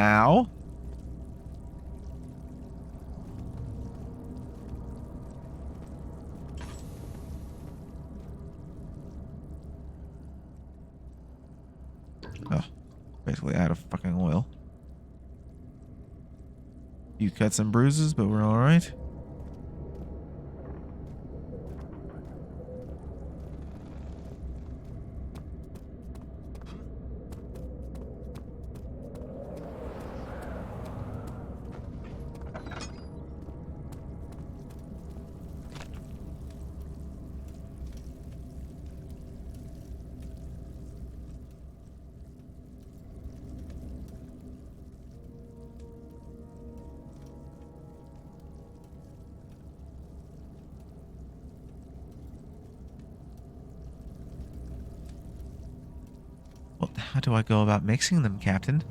Ow. Oh, basically out of fucking oil. You cuts and bruises, but we're alright. Well, how do I go about mixing them, Captain?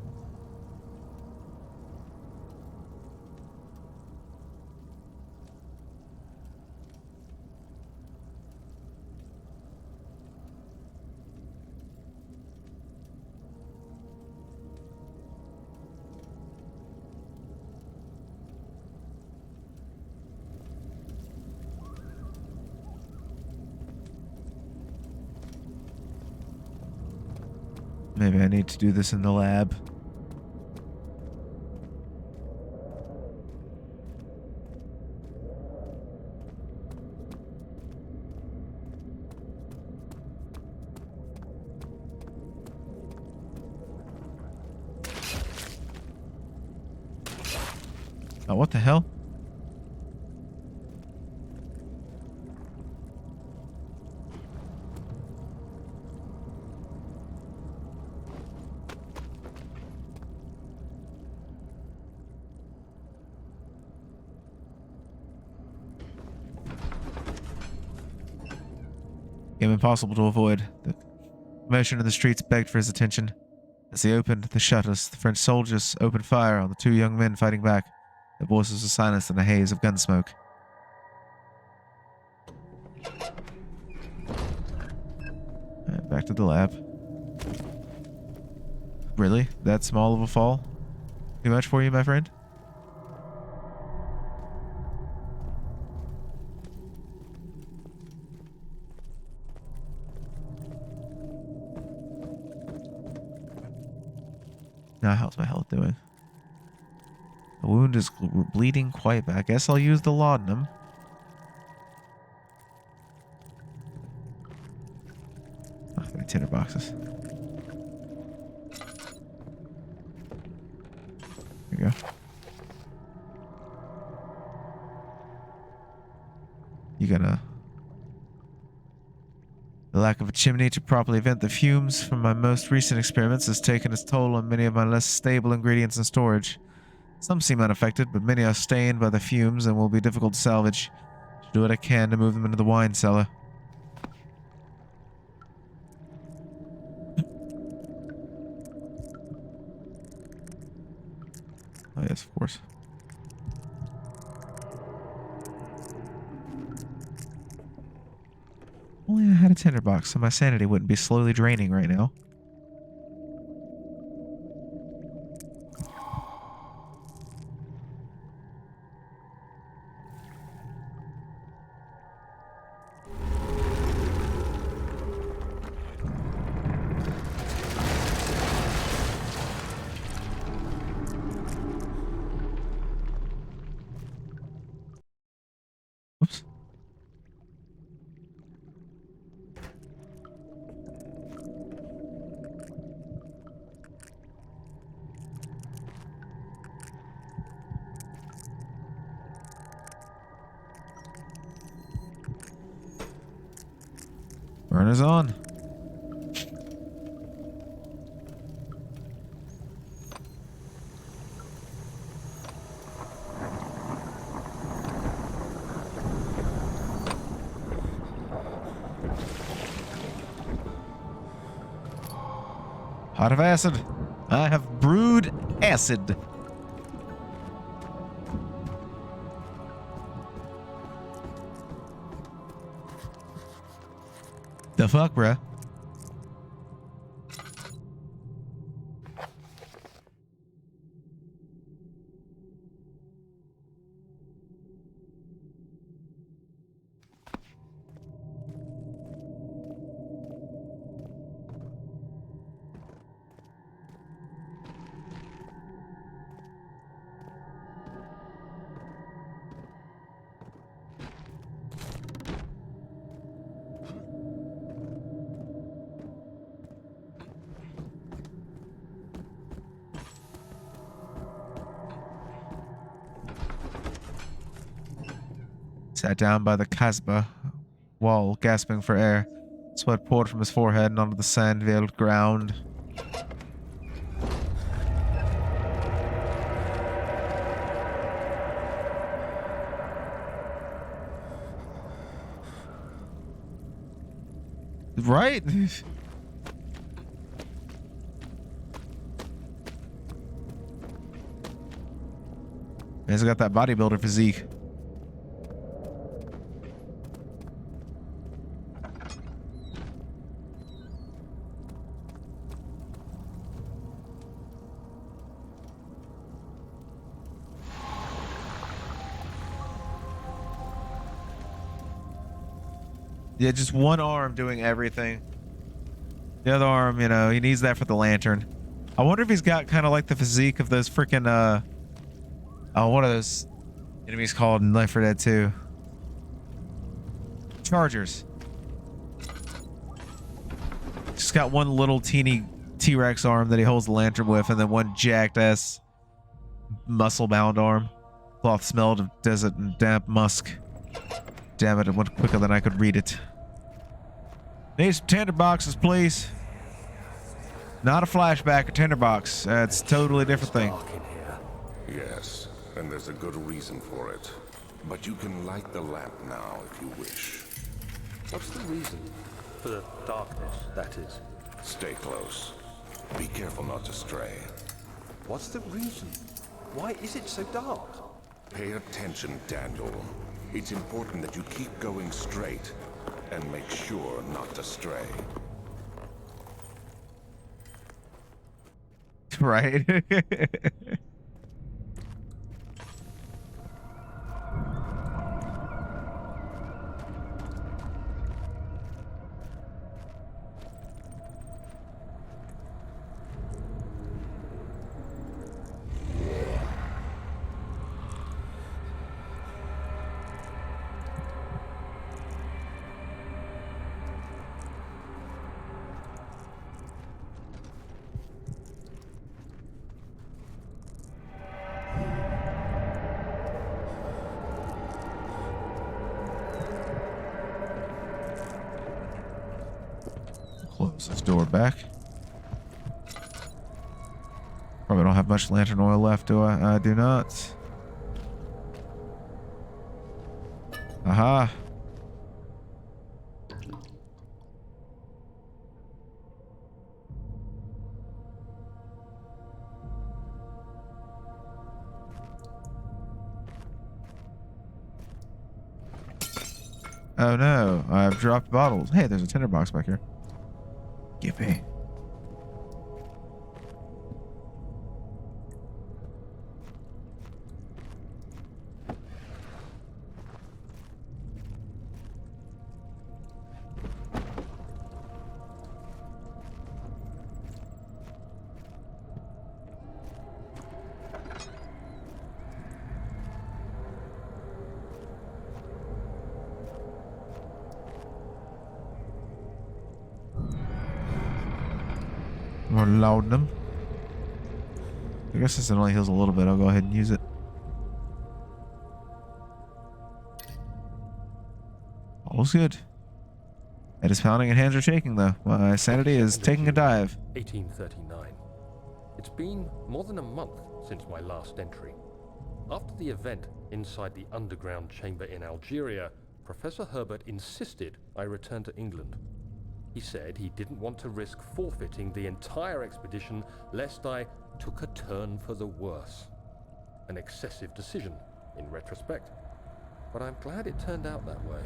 Maybe I need to do this in the lab. Oh, what the hell? Became impossible to avoid. The commotion in the streets begged for his attention. As he opened the shutters, the French soldiers opened fire on the two young men fighting back. Their voices were silenced in a haze of gun smoke. Back to the lab. Really? That small of a fall? Too much for you, my friend? Now, how's my health doing? The wound is bleeding quite bad. I guess I'll use the laudanum. Oh, 3 tinder boxes. There you go. You gonna... The lack of a chimney to properly vent the fumes from my most recent experiments has taken its toll on many of my less stable ingredients in storage. Some seem unaffected, but many are stained by the fumes and will be difficult to salvage. I should do what I can to move them into the wine cellar. Oh yes, of course. Only I had a tinderbox, so my sanity wouldn't be slowly draining right now. Oops. Burner's on. Pot of acid. I have brewed acid. The fuck, bruh? Sat down by the Kasbah wall, gasping for air. Sweat poured from his forehead and onto the sand-veiled ground. Right? He's got that bodybuilder physique. Yeah, just one arm doing everything. The other arm, you know, he needs that for the lantern. I wonder if he's got kind of like the physique of those freaking, oh, what are those enemies called in Left 4 Dead 2? Chargers. Just got one little teeny T-Rex arm that he holds the lantern with, and then one jacked-ass muscle-bound arm. Cloth smelled of desert and damp musk. Damn it, it went quicker than I could read it. Need some tinderboxes, please. Not a flashback, a tinderbox. It's a totally different thing. Dark in here. Yes, and there's a good reason for it. But you can light the lamp now if you wish. What's the reason? For the darkness, that is. Stay close. Be careful not to stray. What's the reason? Why is it so dark? Pay attention, Daniel. It's important that you keep going straight and make sure not to stray. Right? Close this door back. Probably don't have much lantern oil left, do I? I do not. Aha. Oh no, I've dropped bottles. Hey, there's a tinderbox back here. Yippee. We're loading them. I guess this only heals a little bit. I'll go ahead and use it. All's good. Head is pounding and hands are shaking, though. My sanity is taking a dive. 1839. It's been more than a month since my last entry. After the event inside the underground chamber in Algeria, Professor Herbert insisted I return to England. He said he didn't want to risk forfeiting the entire expedition lest I took a turn for the worse. An excessive decision, in retrospect. But I'm glad it turned out that way.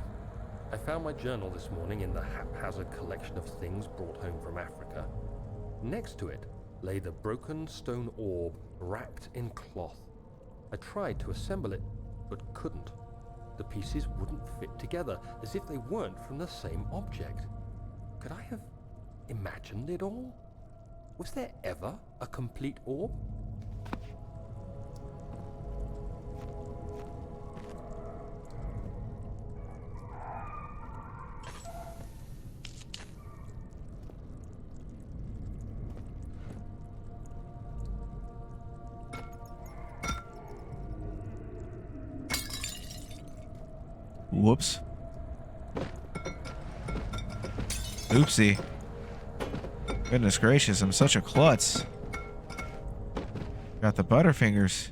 I found my journal this morning in the haphazard collection of things brought home from Africa. Next to it lay the broken stone orb wrapped in cloth. I tried to assemble it, but couldn't. The pieces wouldn't fit together, as if they weren't from the same object. Could I have imagined it all? Was there ever a complete orb? Whoops. Oopsie. Goodness gracious, I'm such a klutz. Got the butterfingers.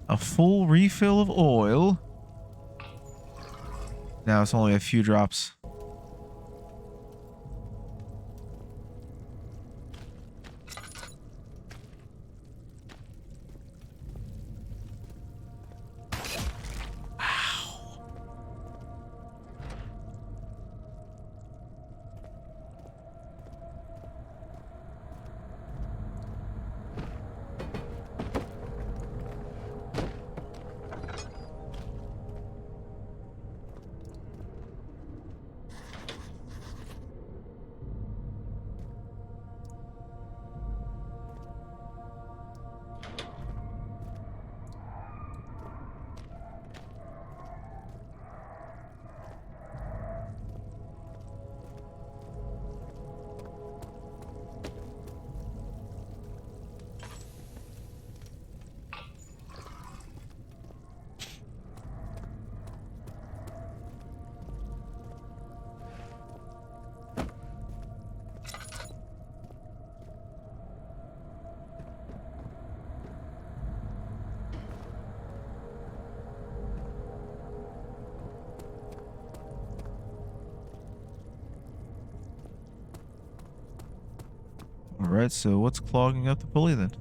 A full refill of oil. Now it's only a few drops. Alright, so what's clogging up the pulley then?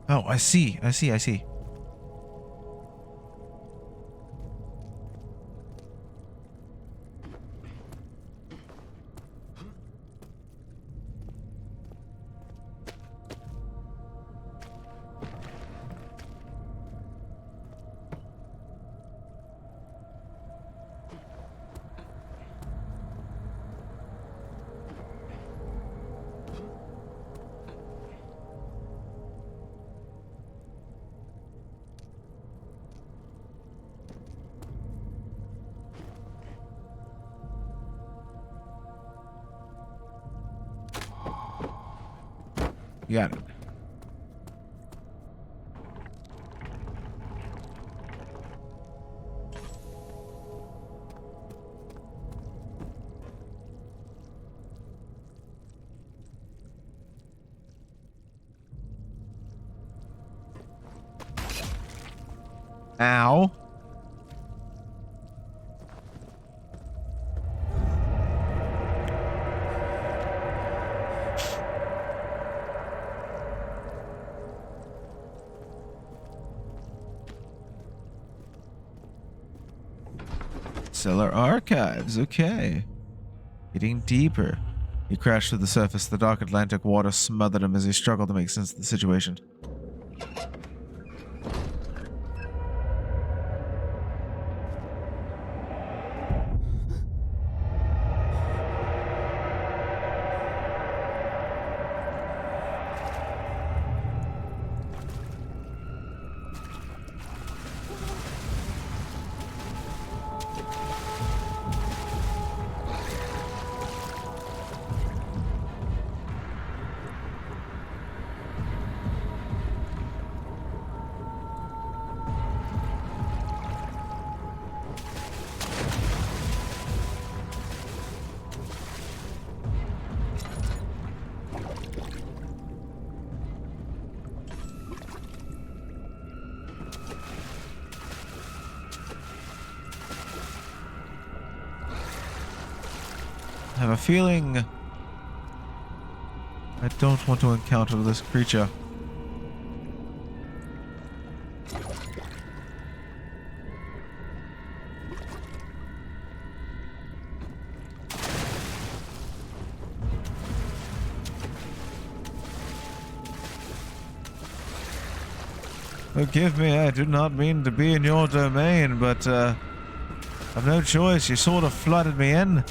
Oh, I see. You got it. Ow. Cellar archives. Okay. Getting deeper. He crashed to the surface. The dark Atlantic water smothered him as he struggled to make sense of the situation. I have a feeling I don't want to encounter this creature. Forgive me, I do not mean to be in your domain, but I've no choice. You sort of flooded me in.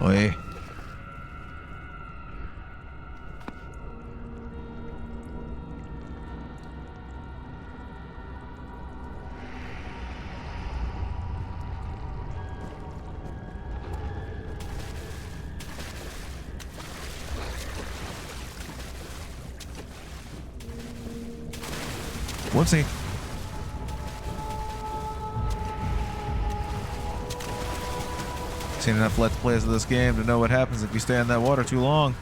Oi. Whoopsie. Seen enough Let's Plays of this game to know what happens if you stay in that water too long.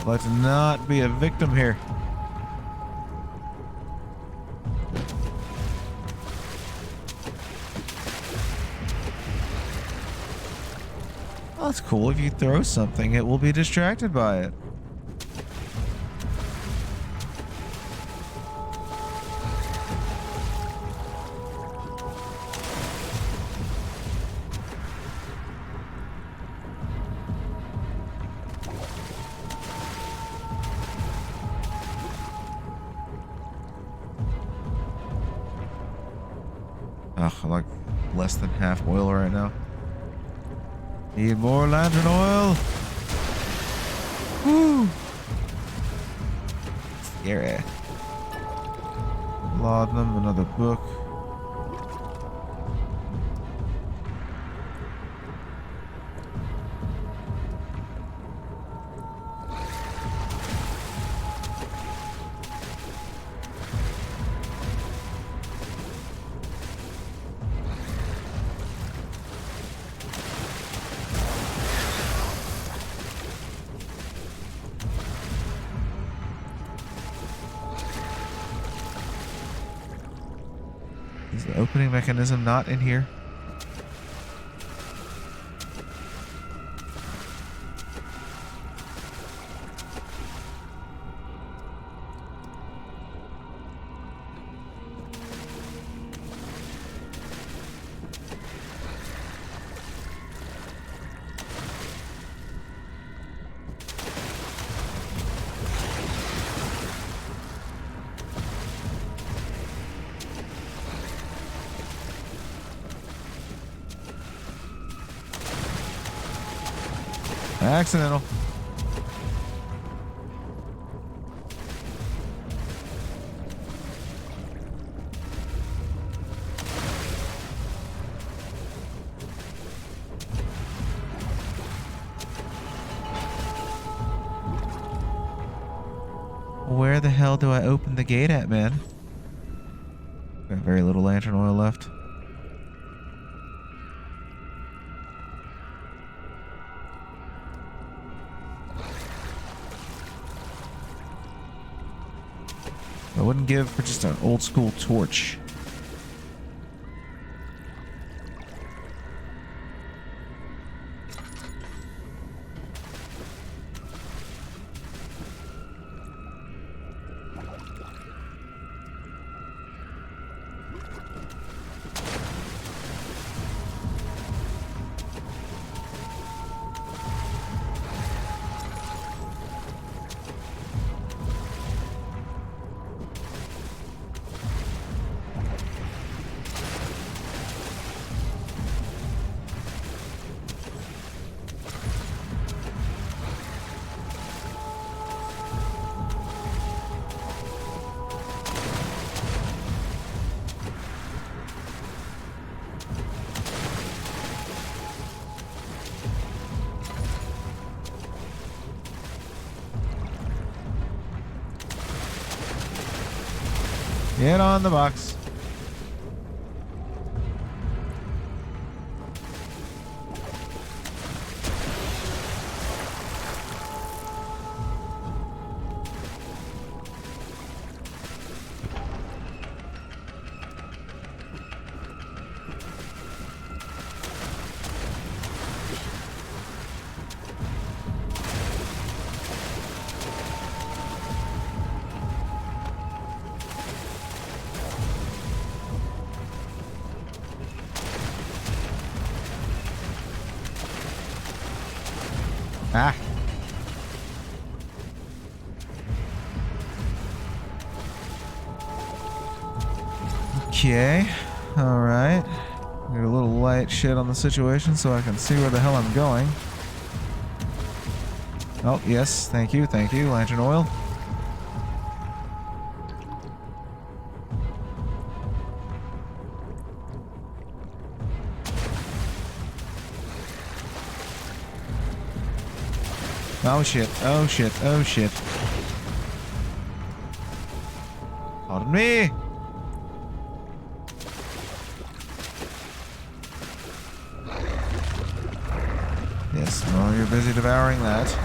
I'd like to not be a victim here. Well, that's cool. If you throw something, it will be distracted by it. Ugh, I'm like less than half oil right now. Need more lantern oil. Woo! Scary. Laudanum, another book. Is the opening mechanism not in here? Accidental. Where the hell do I open the gate at, man? Got very little lantern oil left. I wouldn't give for just an old school torch. Get on the box. Ah. Okay. Alright. Get a little light shit on the situation so I can see where the hell I'm going. Oh, yes. Thank you. Thank you. Lantern oil. Oh shit, oh shit, oh shit. Pardon me! Yes, well, you're busy devouring that.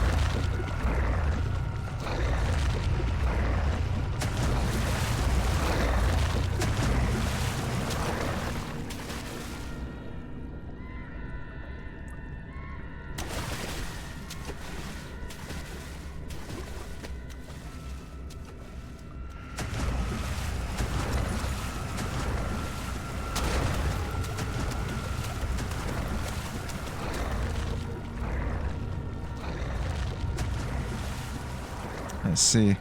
Let's see.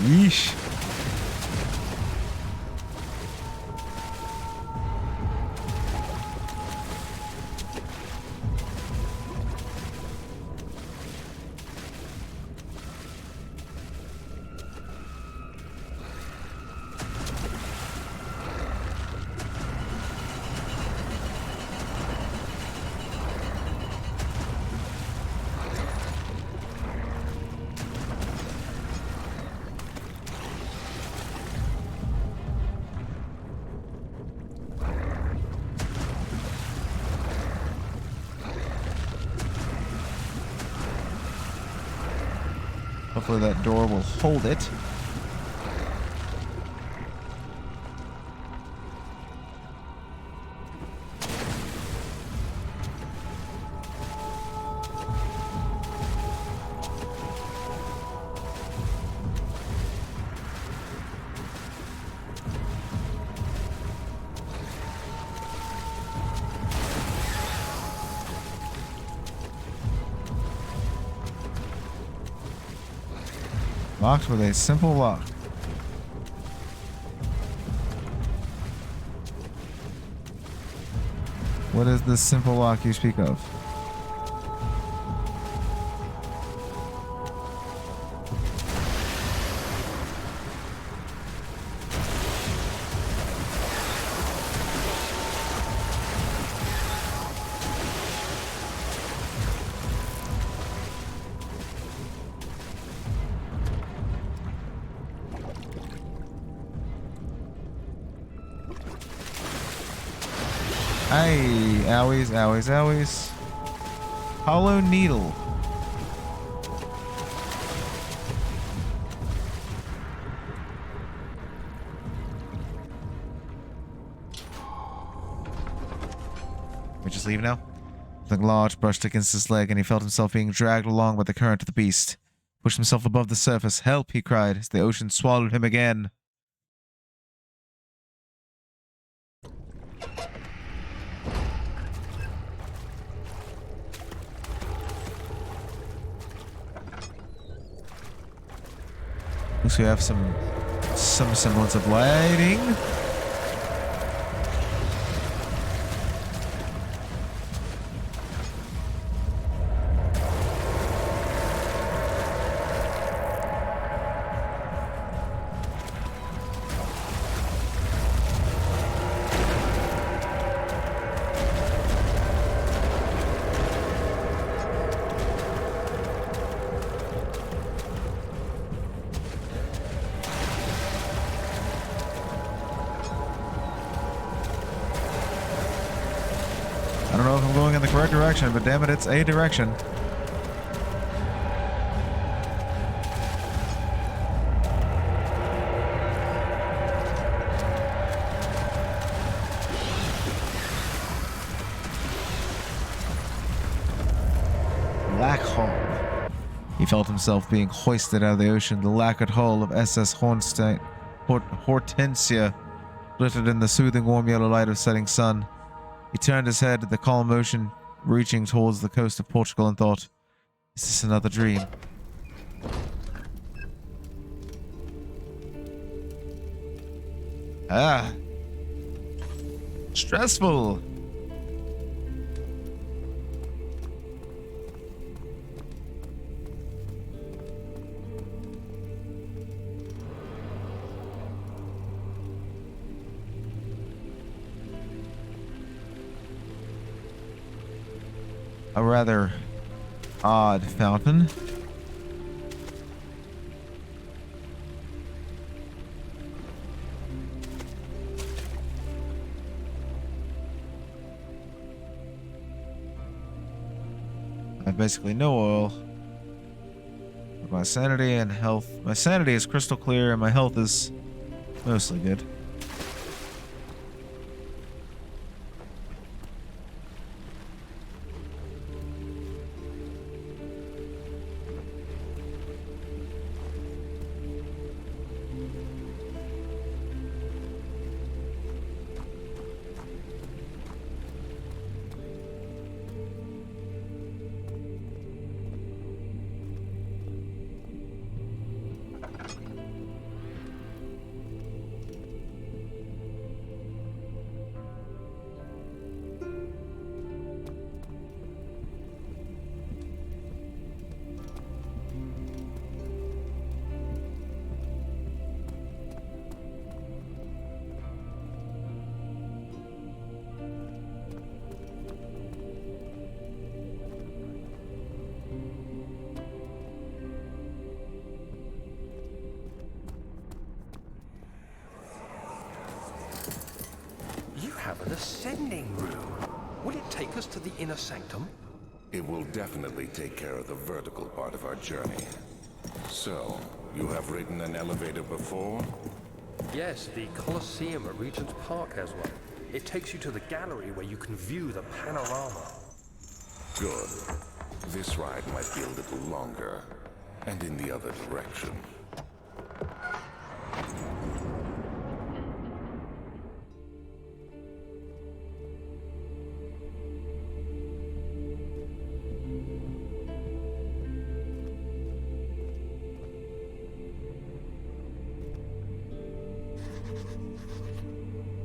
Yeesh. Hopefully that door will hold it. Locked with a simple lock. What is this simple lock you speak of? Aye, owies, owies, owies. Hollow needle. We just leave now? Something large brushed against his leg, and he felt himself being dragged along by the current of the beast. Pushed himself above the surface. Help, he cried, as the ocean swallowed him again. Looks like we have some semblance of lighting. I don't know if I'm going in the correct direction, but damn it, it's a direction. Black hole. He felt himself being hoisted out of the ocean. The lacquered hull of SS Hortensia glittered in the soothing warm yellow light of setting sun. He turned his head, the calm ocean reaching towards the coast of Portugal, and thought, is this another dream? Ah. Stressful. A rather odd fountain. I have basically no oil. My sanity and health. My sanity is crystal clear and my health is mostly good. Have an ascending room. Will it take us to the inner sanctum? It will definitely take care of the vertical part of our journey. So, you have ridden an elevator before? Yes, the Colosseum at Regent's Park has one. It takes you to the gallery where you can view the panorama. Good. This ride might be a little longer, and in the other direction.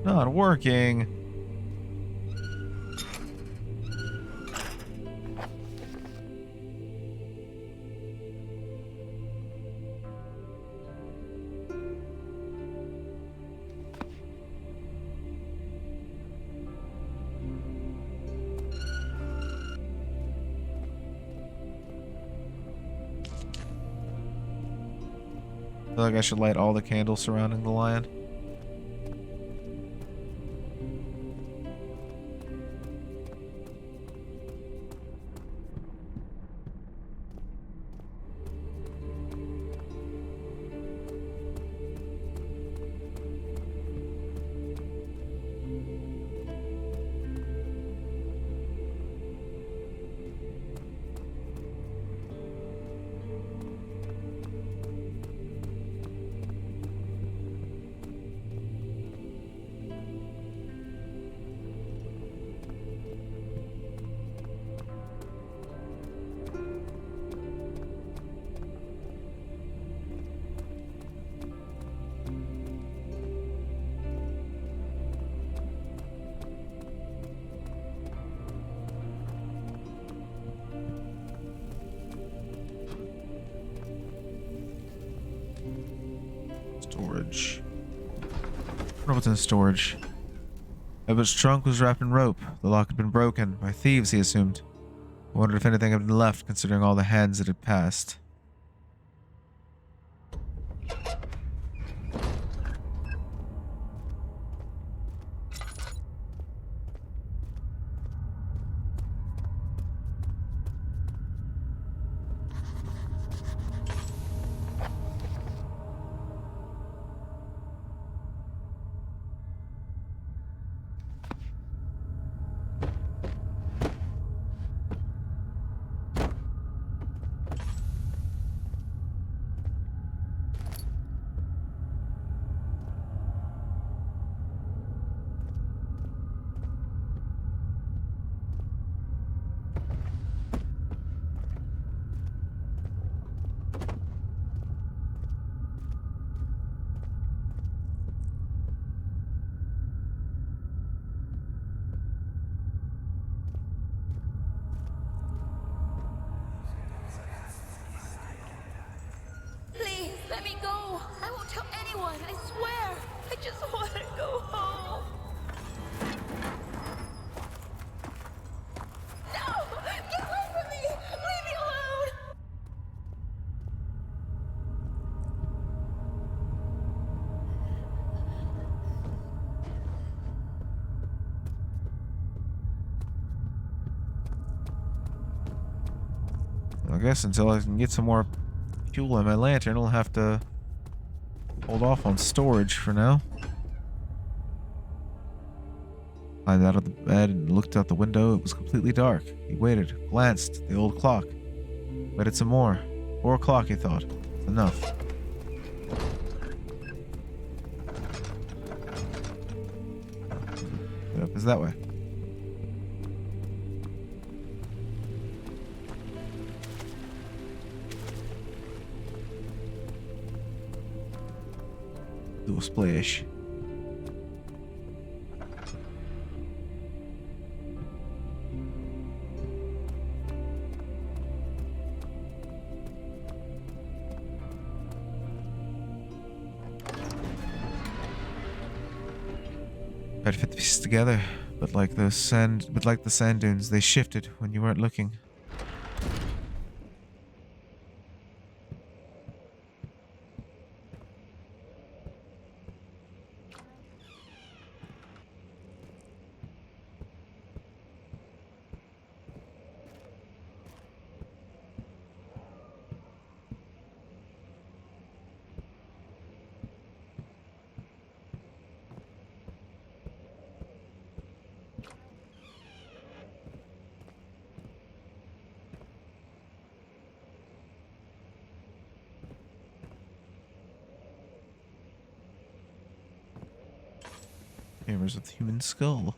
Not working. I feel like I should light all the candles surrounding the lion. Storage. I wonder what's in storage. Edward's trunk was wrapped in rope. The lock had been broken by thieves, he assumed. I wondered if anything had been left, considering all the hands it had passed. Please, let me go. I won't tell anyone, I swear. I just want to go home. No! Get away from me! Leave me alone! I guess until I can get some more fuel in my lantern, I'll have to hold off on storage for now. Climbed out of the bed and looked out the window. It was completely dark. He waited, glanced at the old clock. Waited some more. 4 o'clock, he thought. It's enough. Get up is that way. Do a splash. Tried to fit the pieces together, but like the sand dunes, they shifted when you weren't looking. Hammers with human skull.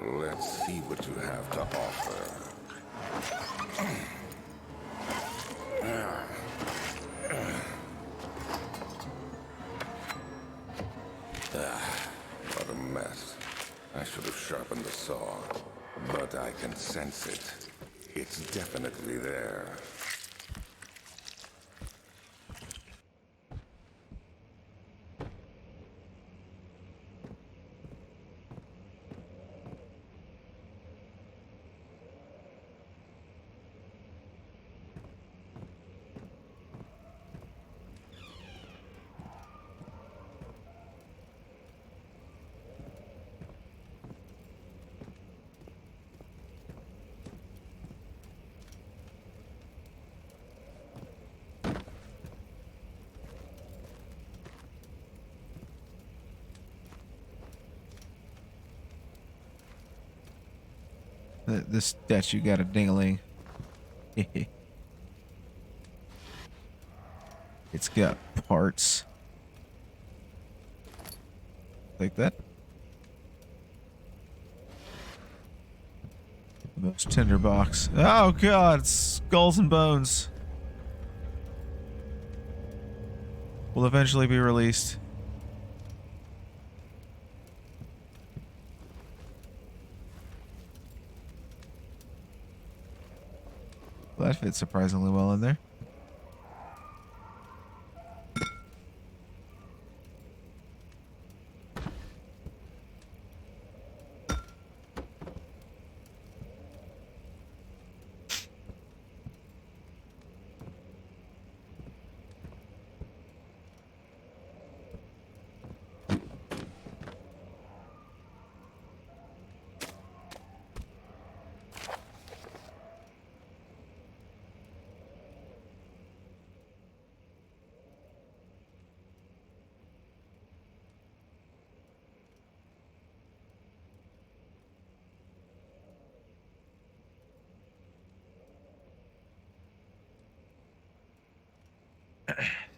Let's see what you have to offer. What a mess. I should have sharpened the saw, but I can sense it. It's definitely there. This statue got a ding-a-ling. It's got parts. Like that. Most tinderbox. Oh god, it's skulls and bones. Will eventually be released. Well, that fits surprisingly well in there.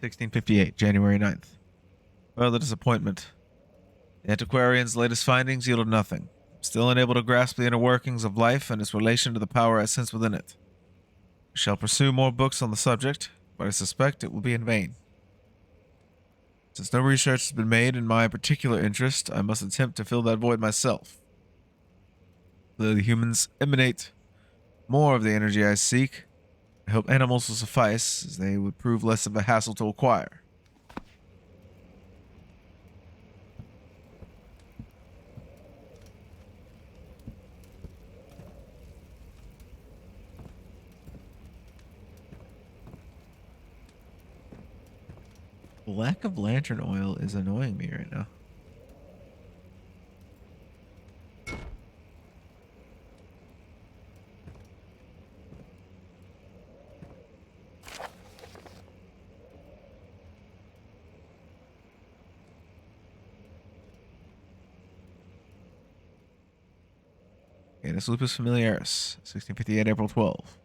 (1658) January 9th. Well, the disappointment. The antiquarian's latest findings yielded nothing. Still unable to grasp the inner workings of life and its relation to the power I sense within it. I shall pursue more books on the subject, but I suspect it will be in vain. Since no research has been made in my particular interest, I must attempt to fill that void myself. The humans emanate more of the energy I seek. I hope animals will suffice, as they would prove less of a hassle to acquire. Lack of lantern oil is annoying me right now. Canis lupus familiaris, 1658, April 12.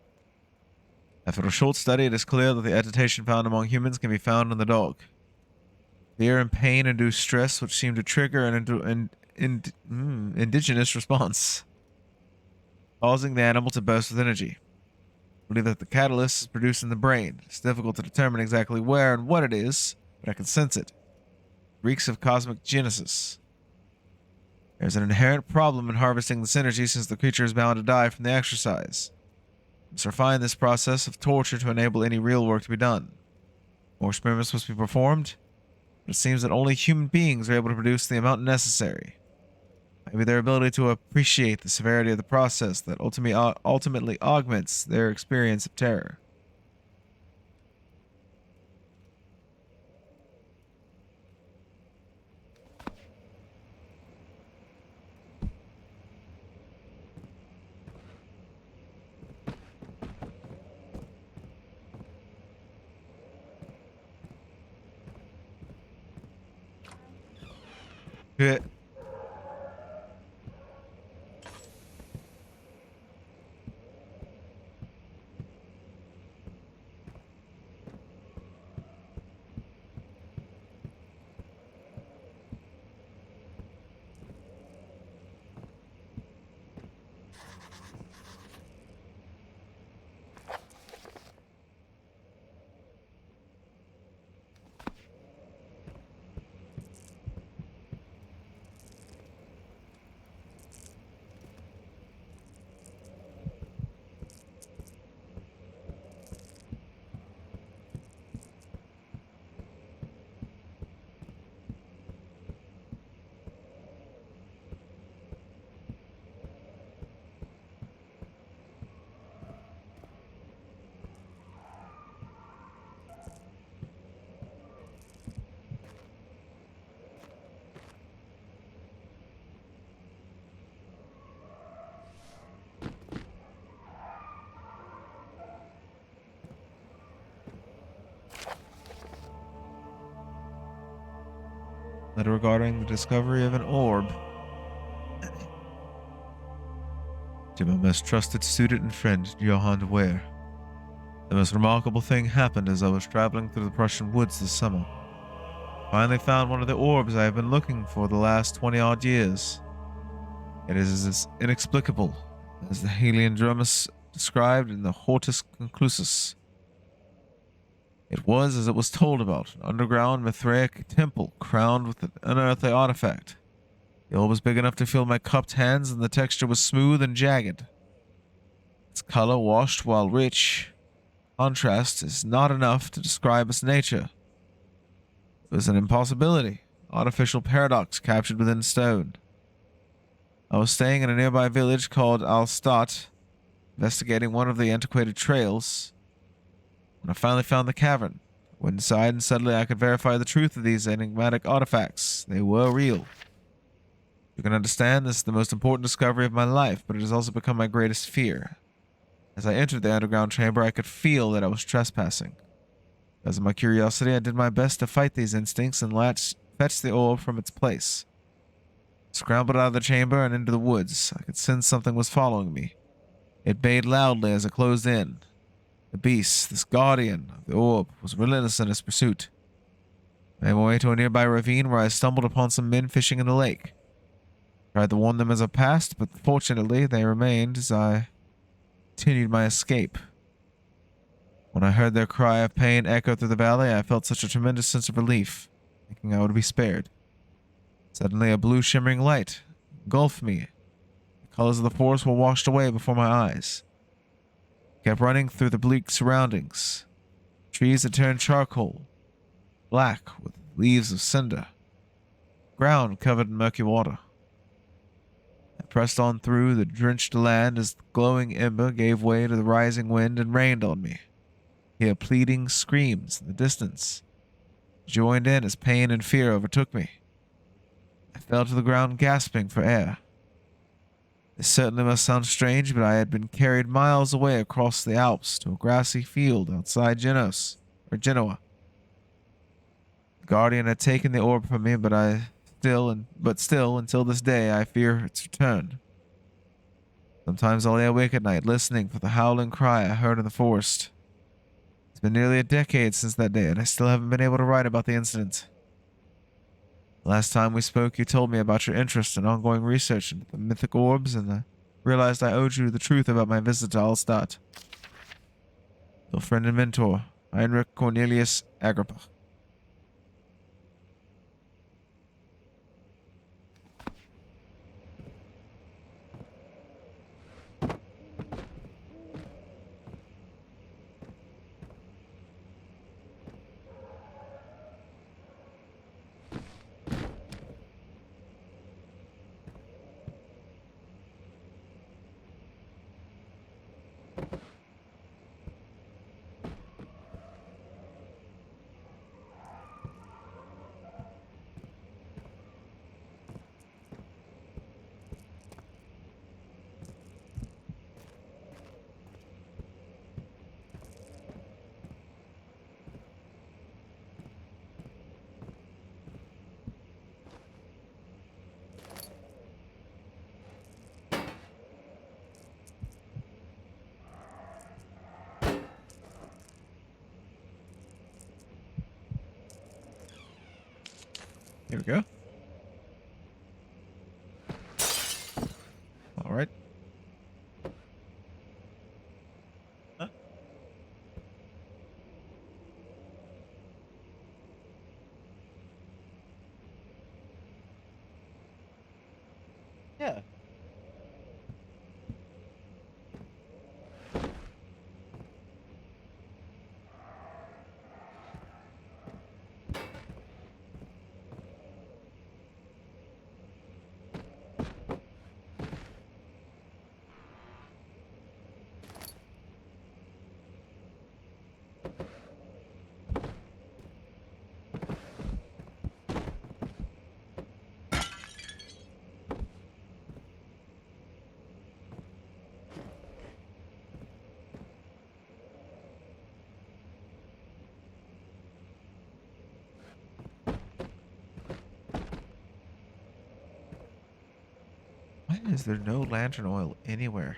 After a short study, it is clear that the agitation found among humans can be found in the dog. Fear and pain induce stress, which seem to trigger an indigenous response, causing the animal to burst with energy. I believe that the catalyst is produced in the brain. It's difficult to determine exactly where and what it is, but I can sense it. It reeks of cosmic genesis. There's an inherent problem in harvesting this energy since the creature is bound to die from the exercise. We must refine this process of torture to enable any real work to be done. More experiments must be performed, but it seems that only human beings are able to produce the amount necessary. Maybe their ability to appreciate the severity of the process that ultimately augments their experience of terror. Good. Letter regarding the discovery of an orb. To my most trusted student and friend, Johann Wehr. The most remarkable thing happened as I was traveling through the Prussian woods this summer. Finally found one of the orbs I have been looking for the last 20-odd years. It is as inexplicable as the Heliodromus described in the Hortus Conclusus. It was, as it was told about, an underground Mithraic temple crowned with an unearthly artifact. The orb was big enough to fill my cupped hands, and the texture was smooth and jagged. Its color, washed while rich, contrast is not enough to describe its nature. It was an impossibility, artificial paradox captured within stone. I was staying in a nearby village called Alstadt, investigating one of the antiquated trails, when I finally found the cavern. I went inside and suddenly I could verify the truth of these enigmatic artifacts. They were real. You can understand this is the most important discovery of my life, but it has also become my greatest fear. As I entered the underground chamber, I could feel that I was trespassing. Because of my curiosity, I did my best to fight these instincts and fetch the orb from its place. I scrambled out of the chamber and into the woods. I could sense something was following me. It bayed loudly as I closed in. The beast, this guardian of the orb, was relentless in its pursuit. I made my way to a nearby ravine where I stumbled upon some men fishing in the lake. I tried to warn them as I passed, but fortunately they remained as I continued my escape. When I heard their cry of pain echo through the valley, I felt such a tremendous sense of relief, thinking I would be spared. Suddenly, a blue shimmering light engulfed me. The colors of the forest were washed away before my eyes. I kept running through the bleak surroundings. Trees had turned charcoal, black with leaves of cinder. Ground covered in murky water. I pressed on through the drenched land as the glowing ember gave way to the rising wind and rained on me. I heard pleading screams in the distance, joined in as pain and fear overtook me. I fell to the ground gasping for air. This certainly must sound strange, but I had been carried miles away across the Alps to a grassy field outside Genoa. The Guardian had taken the orb from me, but still, until this day, I fear its return. Sometimes I lay awake at night, listening for the howling cry I heard in the forest. It's been nearly a decade since that day, and I still haven't been able to write about the incident. The last time we spoke, you told me about your interest in ongoing research into the mythic orbs, and I realized I owed you the truth about my visit to Alstadt. Your friend and mentor, Heinrich Cornelius Agrippa. Here we go. All right. Huh? Yeah. Is there no lantern oil anywhere?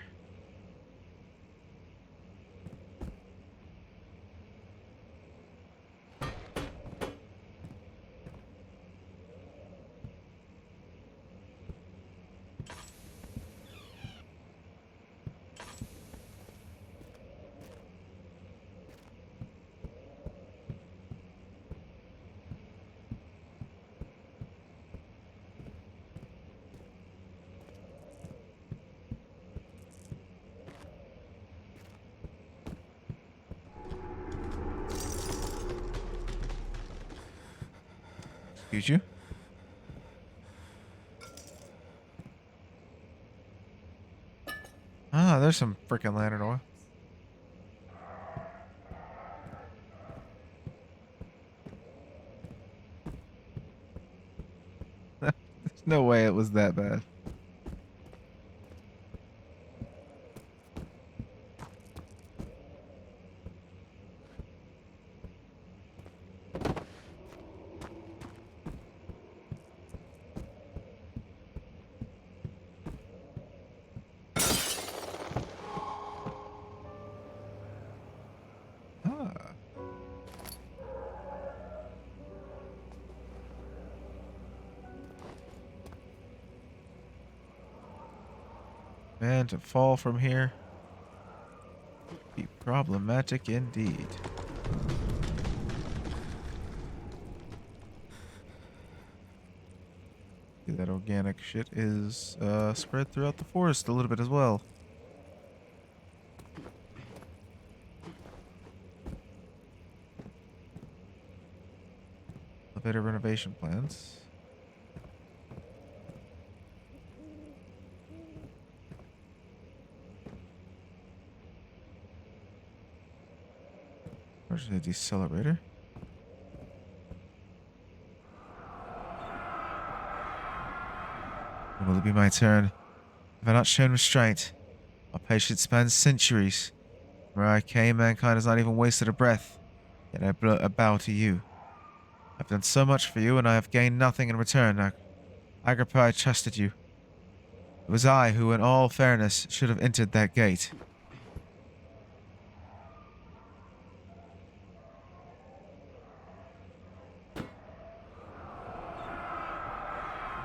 Excuse you? Ah, there's some freaking lantern oil. There's no way it was that bad. Ah. Man, to fall from here would be problematic indeed. See, that organic shit is spread throughout the forest a little bit as well. Elevator renovation plans. Where's the decelerator? When will it be my turn? Have I not shown restraint? Our patience spans centuries. Where I came, mankind has not even wasted a breath. Yet I bow to you. I've done so much for you, and I have gained nothing in return. Agrippa, I trusted you. It was I who, in all fairness, should have entered that gate.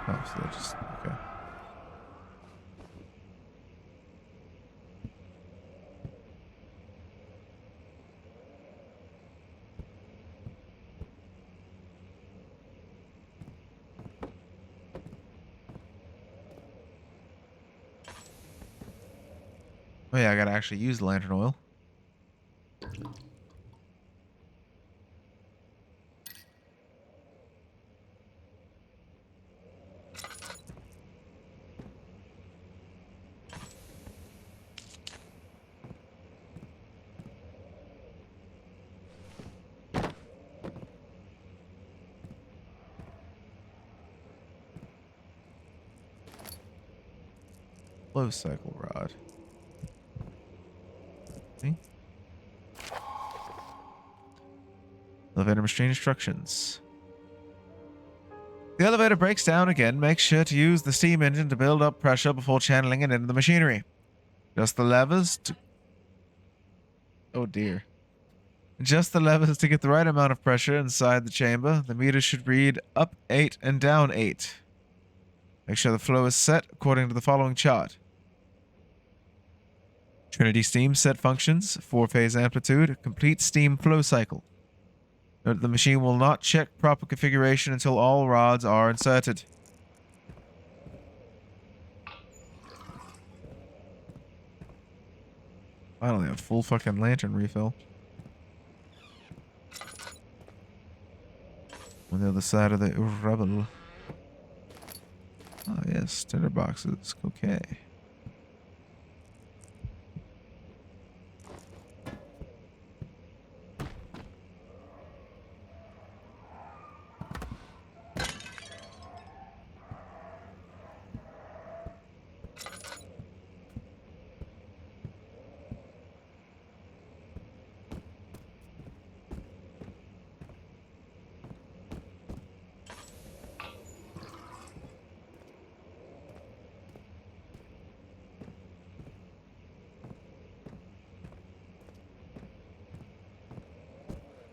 Oh, so they're just... okay. Oh yeah, I gotta actually use the lantern oil. Flow cycle rod. See? Elevator machine instructions. The elevator breaks down again. Make sure to use the steam engine to build up pressure before channeling it into the machinery. Just the levers to... oh dear. Just the levers to get the right amount of pressure inside the chamber. The meter should read up 8 and down 8. Make sure the flow is set according to the following chart. Trinity steam set functions, 4-phase amplitude, complete steam flow cycle. Note that the machine will not check proper configuration until all rods are inserted. Finally, a full fucking lantern refill. On the other side of the rubble. Ah, yes, tinder boxes. Okay.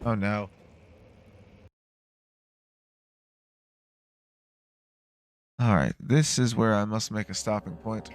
Oh no. Alright, this is where I must make a stopping point.